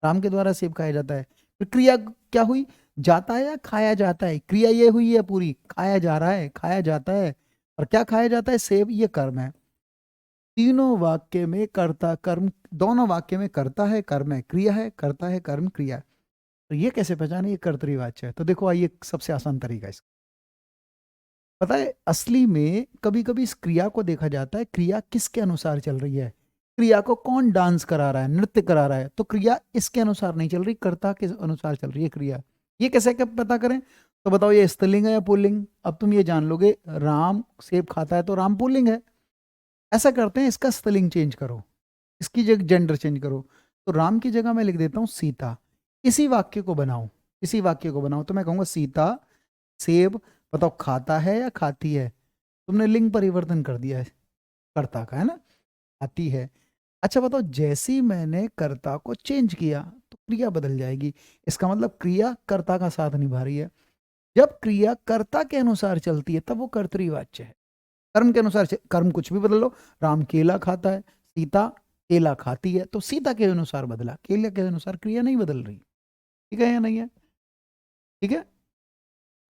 राम के द्वारा सेब खाया जाता है। फिर क्रिया क्या हुई, जाता है या खाया जाता है, क्रिया ये हुई है पूरी, खाया जा रहा है, खाया जाता है। और क्या खाया जाता है, सेब, ये कर्म है। तीनों वाक्य में कर्ता कर्म, दोनों वाक्य में कर्ता है, कर्म है, क्रिया है, कर्ता है, कर्म, क्रिया है। तो ये कैसे पहचाने ये कर्तृवाच्य है? तो देखो आइए, सबसे आसान तरीका है इसका। पता है असली में कभी कभी इस क्रिया को देखा जाता है, क्रिया किसके अनुसार चल रही है, क्रिया को कौन डांस करा रहा है, नृत्य करा रहा है, तो क्रिया इसके अनुसार नहीं चल रही, कर्ता के अनुसार चल रही है क्रिया। ये कैसे क्या पता करें? तो बताओ ये स्त्रीलिंग है या पुल्लिंग? अब तुम ये जान लोगे, राम सेब खाता है तो राम पुल्लिंग है। ऐसा करते हैं, इसका स्पेलिंग चेंज करो, इसकी जगह जेंडर चेंज करो। तो राम की जगह मैं लिख देता हूँ सीता। इसी वाक्य को बनाओ, इसी वाक्य को बनाओ, तो मैं कहूँगा सीता सेब, बताओ खाता है या खाती है? तुमने लिंग परिवर्तन कर दिया है कर्ता का, है ना, खाती है। अच्छा बताओ, जैसे ही मैंने कर्ता को चेंज किया तो क्रिया बदल जाएगी। इसका मतलब क्रिया कर्ता का साथ निभा रही है। जब क्रिया कर्ता के अनुसार चलती है तब वो कर्तृवाच्य है। कर्म के अनुसार कर्म कुछ भी बदल लो, राम केला खाता है, सीता केला खाती है, तो सीता के अनुसार बदला, केले के अनुसार क्रिया नहीं बदल रही। ठीक है या नहीं है? ठीक है।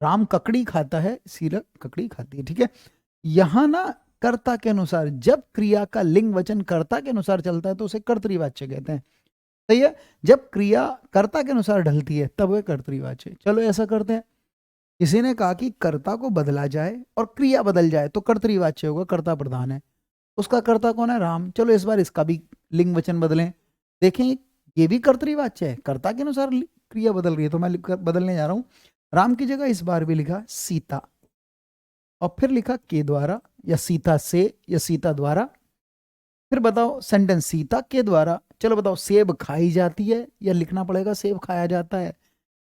राम ककड़ी खाता है, सीता ककड़ी खाती है। ठीक है। यहां ना कर्ता के अनुसार, जब क्रिया का लिंग वचन कर्ता के अनुसार चलता है तो उसे कर्तृवाच्य कहते हैं। सही है। जब क्रिया कर्ता के अनुसार ढलती है तब वह कर्तृवाच्य। चलो ऐसा करते हैं, किसी ने कहा कि कर्ता को बदला जाए और क्रिया बदल जाए तो कर्तृवाच्य होगा, कर्ता प्रधान है। उसका कर्ता कौन है, राम। चलो इस बार इसका भी लिंग वचन बदलें, देखें ये भी कर्तृवाच्य है, कर्ता के अनुसार क्रिया बदल रही है। तो मैं बदलने जा रहा हूं, राम की जगह इस बार भी लिखा सीता, और फिर लिखा के द्वारा या सीता से या सीता द्वारा। फिर बताओ सेंटेंस सीता के द्वारा। चलो बताओ, सेब खाई जाती है या लिखना पड़ेगा सेब खाया जाता है?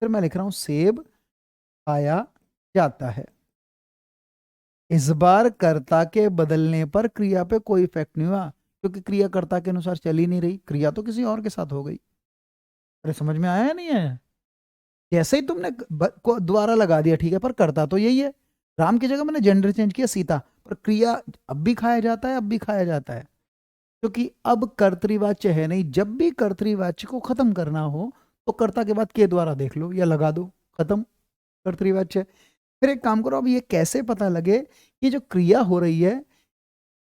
फिर मैं लिख रहा हूं सेब खाया जाता है। इस बार कर्ता के बदलने पर क्रिया पे कोई इफेक्ट नहीं हुआ, क्योंकि क्रिया कर्ता के अनुसार चल ही नहीं रही, क्रिया तो किसी और के साथ हो गई। अरे समझ में आया या नहीं आया? जैसे ही तुमने को द्वारा लगा दिया, ठीक है, पर कर्ता तो यही है, राम की जगह मैंने जेंडर चेंज किया सीता, पर क्रिया अब भी खाया जाता है, अब भी खाया जाता है, क्योंकि अब कर्तृवाच्य है नहीं। जब भी कर्तृवाच्य को खत्म करना हो तो कर्ता के बाद के द्वारा देख लो या लगा दो, खत्म, कर्तृवाच्य। फिर एक काम करो, अब ये कैसे पता लगे कि जो क्रिया हो रही है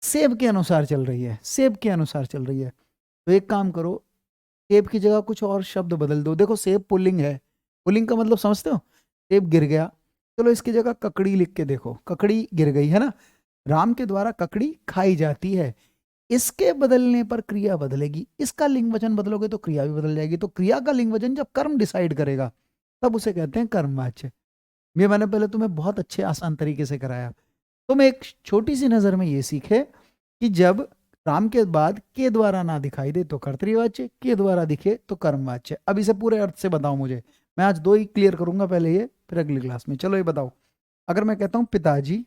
सेब के अनुसार चल रही है, सेब के अनुसार चल रही है? तो एक काम करो, सेब की जगह कुछ और शब्द बदल दो। देखो सेब पुल्लिंग है, पुल्लिंग का मतलब समझते हो, सेब गिर गया, चलो इसकी जगह ककड़ी लिख के देखो, ककड़ी गिर गई है ना, राम के द्वारा ककड़ी खाई जाती है। इसके बदलने पर क्रिया बदलेगी, इसका लिंग वचन बदलोगे तो क्रिया भी बदल जाएगी। तो क्रिया का लिंग वचन जब कर्म डिसाइड करेगा तब उसे कहते हैं कर्मवाच्य। ये मैंने पहले तुम्हें बहुत अच्छे आसान तरीके से कराया। तुम एक छोटी सी नजर में ये सीखे कि जब राम के बाद के द्वारा ना दिखाई दे तो कर्तृवाच्य, के द्वारा दिखे तो कर्मवाच्य। अब इसे पूरे अर्थ से बताओ मुझे, मैं आज दो ही क्लियर करूंगा, पहले ये फिर अगली क्लास में। चलो ये बताओ, अगर मैं कहता हूं पिताजी,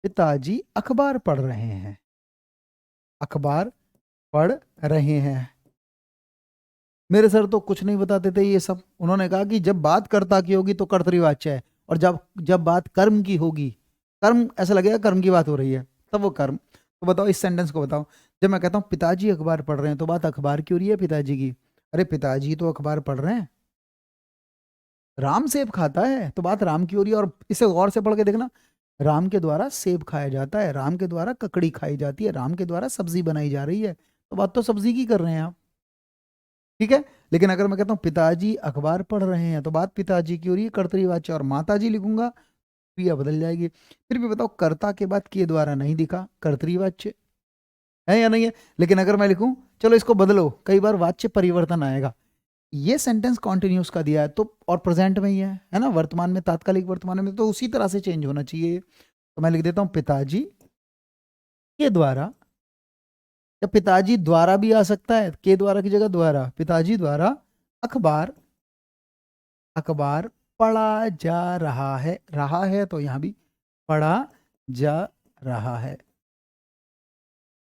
पिताजी अखबार पढ़ रहे हैं, अखबार पढ़ रहे हैं। मेरे सर तो कुछ नहीं बताते थे ये सब, उन्होंने कहा कि जब बात कर्ता की होगी तो कर्तृवाच्य है, और जब जब बात कर्म की होगी, कर्म ऐसा लगेगा कर्म की बात हो रही है, तब वो कर्म। तो बताओ इस सेंटेंस को बताओ, जब मैं कहता हूँ पिताजी अखबार पढ़ रहे हैं तो बात अखबार की हो रही है, पिताजी की? अरे पिताजी तो अखबार पढ़ रहे हैं, राम सेब खाता है तो बात राम की हो रही है। और इसे गौर से पढ़ के देखना, राम के द्वारा सेब खाया जाता है, राम के द्वारा ककड़ी खाई जाती है, राम के द्वारा सब्जी बनाई जा रही है, तो बात तो सब्जी की कर रहे हैं आप। ठीक है। लेकिन अगर मैं कहता हूँ पिताजी अखबार पढ़ रहे हैं तो बात पिताजी की हो रही है, कर्तृवाच्य, और माताजी लिखूंगा क्रिया बदल जाएगी। फिर भी बताओ, कर्ता के बाद के द्वारा नहीं दिखा, कर्तृवाच्य है या नहीं है? लेकिन अगर मैं लिखूं, चलो इसको बदलो, कई बार वाच्य परिवर्तन आएगा। ये सेंटेंस कॉन्टिन्यूस का दिया है तो, और प्रेजेंट में ही है ना, वर्तमान में, तात्कालिक वर्तमान में, तो उसी तरह से चेंज होना चाहिए। तो मैं लिख देता हूं पिताजी के द्वारा, या पिताजी द्वारा भी आ सकता है, के द्वारा की जगह द्वारा, पिताजी द्वारा अखबार, अखबार पढ़ा जा रहा है तो यहां भी पढ़ा जा रहा है।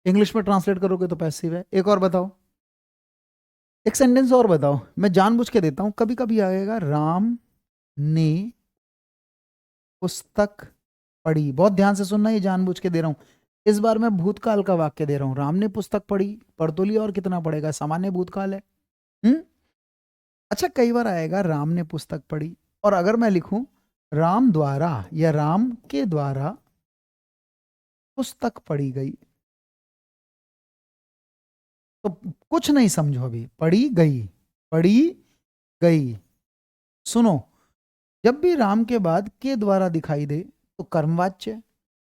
इंग्लिश में ट्रांसलेट करोगे तो पैसिव है। एक और बताओ, एक सेंटेंस और बताओ, मैं जानबूझ के देता हूं, कभी कभी आएगा राम ने पुस्तक पढ़ी। बहुत ध्यान से सुनना, ये जानबूझ के दे रहा हूं। इस बार मैं भूतकाल का वाक्य दे रहा हूं। राम ने पुस्तक पढ़ी, पढ़ तो लिया और कितना पढ़ेगा, सामान्य भूतकाल है। अच्छा, कई बार आएगा राम ने पुस्तक पढ़ी, और अगर मैं लिखूं राम द्वारा या राम के द्वारा पुस्तक पढ़ी गई, तो कुछ नहीं समझो अभी, पढ़ी गई, पढ़ी गई। सुनो, जब भी राम के बाद के द्वारा दिखाई दे तो कर्मवाच्य,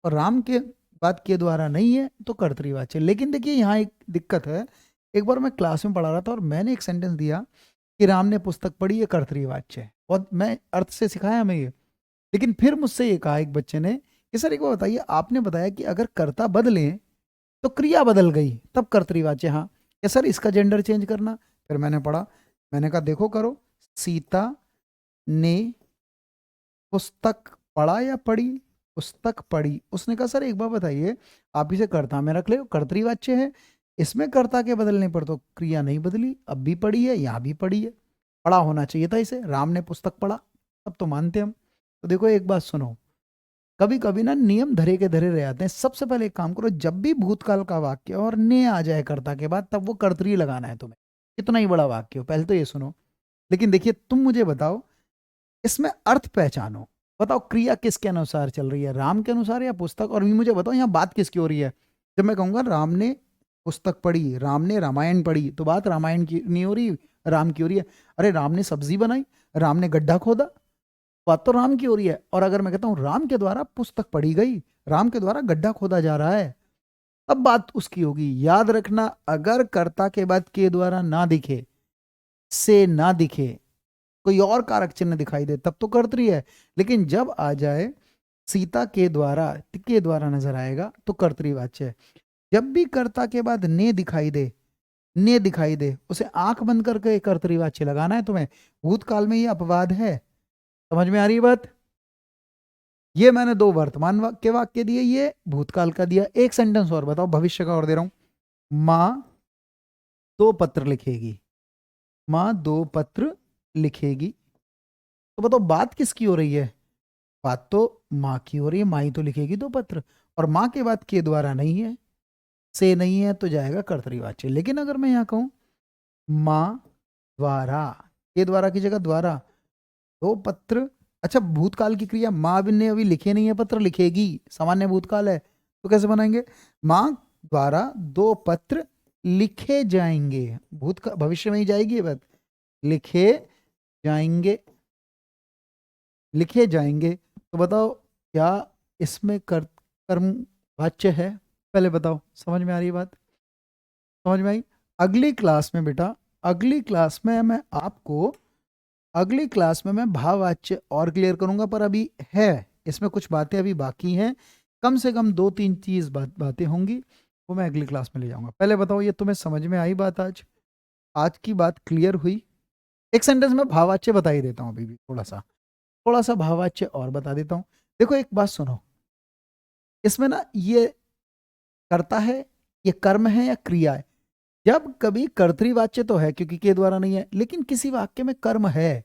और राम के बाद के द्वारा नहीं है तो कर्तृवाच्य। लेकिन देखिए यहाँ एक दिक्कत है। एक बार मैं क्लास में पढ़ा रहा था और मैंने एक सेंटेंस दिया कि राम ने पुस्तक पढ़ी, ये कर्तृवाच्य है, और मैं अर्थ से सिखाया हमें ये। लेकिन फिर मुझसे ये कहा एक बच्चे ने कि सर एक बार बताइए, आपने बताया कि अगर कर्ता बदले तो क्रिया बदल गई तब कर्तृवाच्य। हाँ या सर इसका जेंडर चेंज करना। फिर मैंने पढ़ा, मैंने कहा देखो करो, सीता ने पुस्तक पढ़ा या पढ़ी, पुस्तक पढ़ी। उसने कहा सर एक बार बताइए, आप इसे कर्ता में रख ले, कर्तृवाच्य है, इसमें कर्ता के बदलने पर तो क्रिया नहीं बदली, अब भी पढ़ी है, यहाँ भी पढ़ी है, पढ़ा होना चाहिए था इसे। राम ने पुस्तक पढ़ा, तब तो मानते हम। तो देखो एक बात सुनो, कभी कभी ना नियम धरे के धरे रह जाते हैं। सबसे पहले एक काम करो, जब भी भूतकाल का वाक्य और ने आ जाए कर्ता के बाद, तब वो कर्तरी लगाना है तुम्हें, कितना ही बड़ा वाक्य हो। पहले तो ये सुनो। लेकिन देखिए, तुम मुझे बताओ, इसमें अर्थ पहचानो। बताओ क्रिया किसके अनुसार चल रही है, राम के अनुसार या पुस्तक? और भी मुझे बताओ यहाँ बात किसकी हो रही है। जब मैं कहूंगा राम ने पुस्तक पढ़ी, राम ने रामायण पढ़ी, तो बात रामायण की नहीं हो रही, राम की हो रही है। अरे राम ने सब्जी बनाई, राम ने गड्ढा खोदा, बात तो राम की हो रही है। और अगर मैं कहता हूं राम के द्वारा पुस्तक पढ़ी गई, राम के द्वारा गड्ढा खोदा जा रहा है, तब बात उसकी होगी। याद रखना, अगर कर्ता के बाद के द्वारा ना दिखे, से ना दिखे, कोई और कारक चिन्ह दिखाई दे, तब तो कर्तरी है। लेकिन जब आ जाए सीता के द्वारा नजर आएगा तो कर्तरीवाच्य है। जब भी कर्ता के बाद ने दिखाई दे, ने दिखाई दे, उसे आंख बंद करके कर्तरीवाच्य लगाना है तुम्हें। भूतकाल में ये अपवाद है। समझ में आ रही है बात? ये मैंने दो वर्तमान के वाक्य दिए, ये भूतकाल का दिया। एक सेंटेंस और बताओ, भविष्य का और दे रहा हूं। मां 2 पत्र लिखेगी, मां 2 पत्र लिखेगी। तो बताओ बात किसकी हो रही है? बात तो माँ की हो रही है, माँ ही तो लिखेगी 2 पत्र। और माँ के बाद के द्वारा नहीं है, से नहीं है, तो जाएगा कर्तरीवाच्य। लेकिन अगर मैं यहाँ कहूं माँ द्वारा, के द्वारा की जगह द्वारा 2 पत्र, अच्छा भूतकाल की क्रिया, माँ ने अभी लिखे नहीं है पत्र, लिखेगी, सामान्य भूतकाल है, तो कैसे बनाएंगे? माँ द्वारा 2 पत्र लिखे जाएंगे, भूतकाल भविष्य में ही जाएगी ये बात, लिखे जाएंगे, लिखे जाएंगे। तो बताओ क्या इसमें कर्म वाच्य है? पहले बताओ, समझ में आ रही है बात? समझ में आई? अगली क्लास में बेटा, अगली क्लास में मैं आपको, अगली क्लास में मैं भाववाच्य और क्लियर करूंगा, पर अभी है इसमें कुछ बातें अभी बाकी हैं। कम से कम 2-3 चीज बातें होंगी, वो मैं अगली क्लास में ले जाऊंगा। पहले बताओ ये तुम्हें समझ में आई बात? आज की बात क्लियर हुई? एक सेंटेंस में भाववाच्य बता ही देता हूँ अभी भी, थोड़ा सा भाववाच्य और बता देता हूँ। देखो एक बात सुनो, इसमें ना ये करता है, ये कर्म है या क्रिया है? जब कभी कर्तृवाच्य तो है क्योंकि के द्वारा नहीं है, लेकिन किसी वाक्य में कर्म है,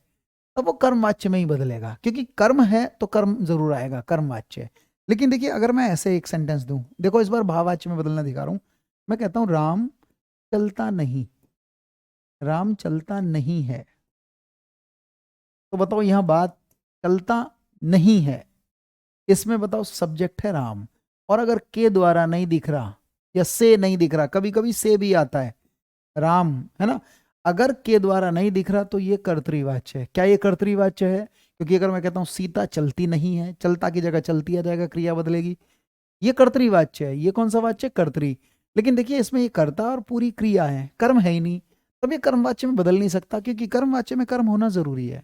तब वो कर्मवाच्य में ही बदलेगा, क्योंकि कर्म है तो कर्म जरूर आएगा, कर्मवाच्य। लेकिन देखिए अगर मैं ऐसे एक सेंटेंस दूं, देखो इस बार भाववाच्य में बदलना दिखा रहा हूं। मैं कहता हूं राम चलता नहीं, राम चलता नहीं है। तो बताओ यहां बात चलता नहीं है, इसमें बताओ सब्जेक्ट है राम, और अगर के द्वारा नहीं दिख रहा या से नहीं दिख रहा, कभी कभी से भी आता है, राम है ना, अगर के द्वारा नहीं दिख रहा तो ये कर्तृवाच्य है। क्या ये कर्तृवाच्य है? क्योंकि अगर मैं कहता हूं सीता चलती नहीं है, चलता की जगह चलती आ जाएगा, क्रिया बदलेगी, ये कर्तृवाच्य है। ये कौन सा वाच्य? कर्तरी। लेकिन देखिए इसमें ये कर्ता और पूरी क्रिया है, कर्म है ही नहीं, तब ये कर्मवाच्य में बदल नहीं सकता, क्योंकि कर्मवाच्य में कर्म होना जरूरी है।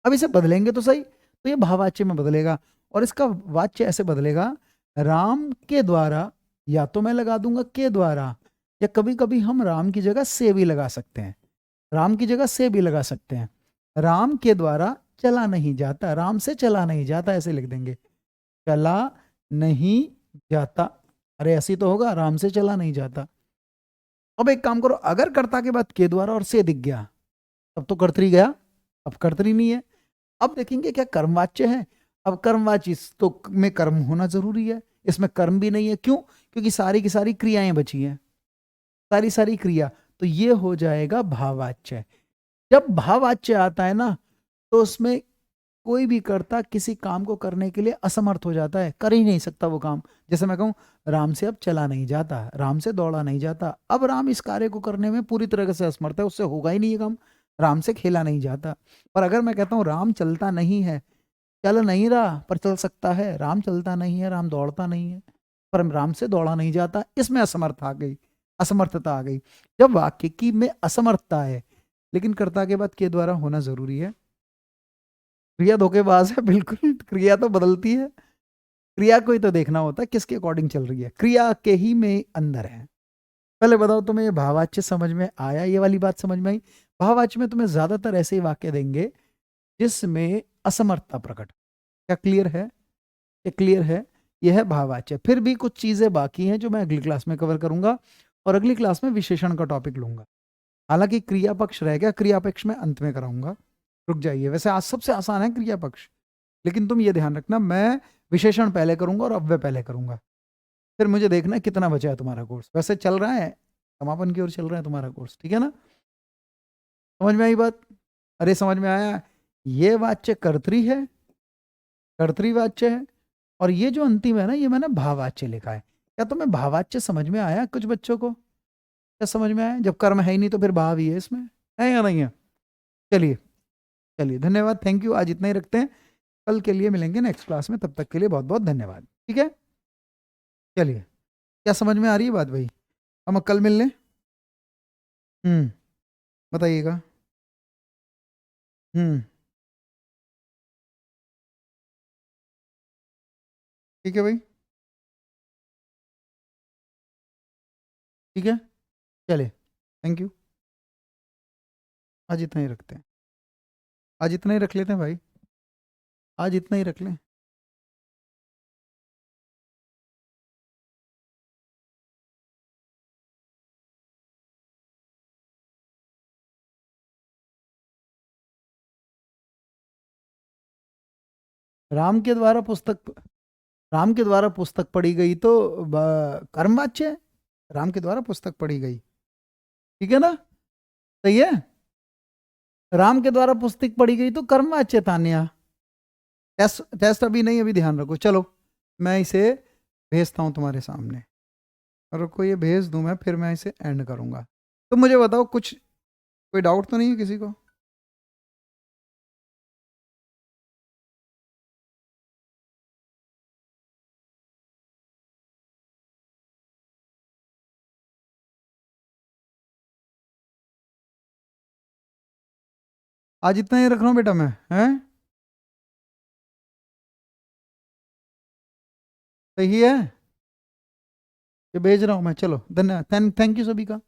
अब इसे बदलेंगे तो सही, तो ये भाववाच्य में बदलेगा, और इसका वाच्य ऐसे बदलेगा, राम के द्वारा, या तो मैं लगा दूंगा के द्वारा, या कभी कभी हम राम की जगह से भी लगा सकते हैं, राम की जगह से भी लगा सकते हैं। राम के द्वारा चला नहीं जाता, राम से चला नहीं जाता, ऐसे लिख देंगे, चला नहीं जाता। अरे ऐसी तो होगा, राम से चला नहीं जाता। अब एक काम करो, अगर कर्ता के बाद के द्वारा और से दिख गया, तब तो कर्तरी गया, अब कर्तरी नहीं है। अब देखेंगे क्या कर्मवाच्य है? अब कर्मवाची तो में कर्म होना जरूरी है, इसमें कर्म भी नहीं है। क्यों? क्योंकि सारी की सारी क्रियाएं बची हैं, सारी सारी क्रिया, तो ये हो जाएगा भाववाच्य। जब भाववाच्य आता है ना, तो उसमें कोई भी कर्ता किसी काम को करने के लिए असमर्थ हो जाता है, कर ही नहीं सकता वो काम। जैसे मैं कहूं, राम से अब चला नहीं जाता, राम से दौड़ा नहीं जाता, अब राम इस कार्य को करने में पूरी तरह से असमर्थ है, उससे होगा ही नहीं ये काम, राम से खेला नहीं जाता। पर अगर मैं कहता हूं राम चलता नहीं है, चल नहीं रहा पर चल सकता है, राम चलता नहीं है, राम दौड़ता नहीं है, पर राम से दौड़ा नहीं जाता, इसमें असमर्थ आ गई, असमर्थता आ गई। जब वाक्य की में असमर्थता है, लेकिन कर्ता के बाद के द्वारा होना जरूरी है। क्रिया धोखेबाज है बिल्कुल, क्रिया तो बदलती है, क्रिया को ही तो देखना होता है किसके अकॉर्डिंग चल रही है, क्रिया के ही में अंदर है। पहले बताओ तुम्हें ये भाववाच्य समझ में आया, ये वाली बात समझ में आई? भाववाच्य में तुम्हें ज्यादातर ऐसे ही वाक्य देंगे जिसमें असमर्थता प्रकट। क्या क्लियर है? ये क्लियर है? यह है भाववाच्य। फिर भी कुछ चीजें बाकी हैं जो मैं अगली क्लास में कवर करूंगा, और अगली क्लास में विशेषण का टॉपिक लूंगा। हालांकि क्रिया पक्ष रह गया, क्रिया पक्ष में अंत में कराऊंगा, रुक जाइए। वैसे आज सबसे आसान है क्रिया पक्ष, लेकिन तुम ये ध्यान रखना, मैं विशेषण पहले करूंगा और अव्यय पहले करूंगा। फिर मुझे देखना है कितना बचा है तुम्हारा कोर्स। वैसे चल रहा है, समापन की ओर चल रहा है तुम्हारा कोर्स, ठीक है ना? समझ में आई बात? अरे समझ में आया? ये वाच्य कर्तरी है, कर्तरीवाच्य है, और ये जो अंतिम है ना, ये मैंने भाववाच्य लिखा है। क्या तुम्हें भाववाच्य समझ में आया? कुछ बच्चों को क्या समझ में आया? जब कर्म है ही नहीं तो फिर भाव ही है इसमें, है या नहीं है? चलिए, चलिए, धन्यवाद, थैंक यू, आज इतना ही रखते हैं। कल के लिए मिलेंगे नेक्स्ट क्लास में, तब तक के लिए बहुत बहुत धन्यवाद, ठीक है? चलिए, क्या समझ में आ रही है बात भाई? हम कल मिल लें? बताइएगा। हम्म ठीक है भाई, ठीक है, चलिए, थैंक यू। आज इतना ही रखते हैं, आज इतना ही रख लेते हैं भाई, आज इतना ही रख लें। राम के द्वारा पुस्तक, राम के द्वारा पुस्तक पढ़ी गई तो कर्मवाच्य है, राम के द्वारा पुस्तक पढ़ी गई, ठीक है ना? सही है, राम के द्वारा पुस्तक पढ़ी गई तो कर्मवाच्य तान्या। टेस्ट टेस्ट अभी नहीं, अभी ध्यान रखो। चलो, मैं इसे भेजता हूँ तुम्हारे सामने, और को ये भेज दूं मैं, फिर मैं इसे एंड करूंगा। तो मुझे बताओ, कुछ कोई डाउट तो नहीं है किसी को? आज इतना ही रख रहा हूँ बेटा मैं, हैं? सही है, ये भेज रहा हूँ मैं। चलो, धन्यवाद, थैंक यू सभी का।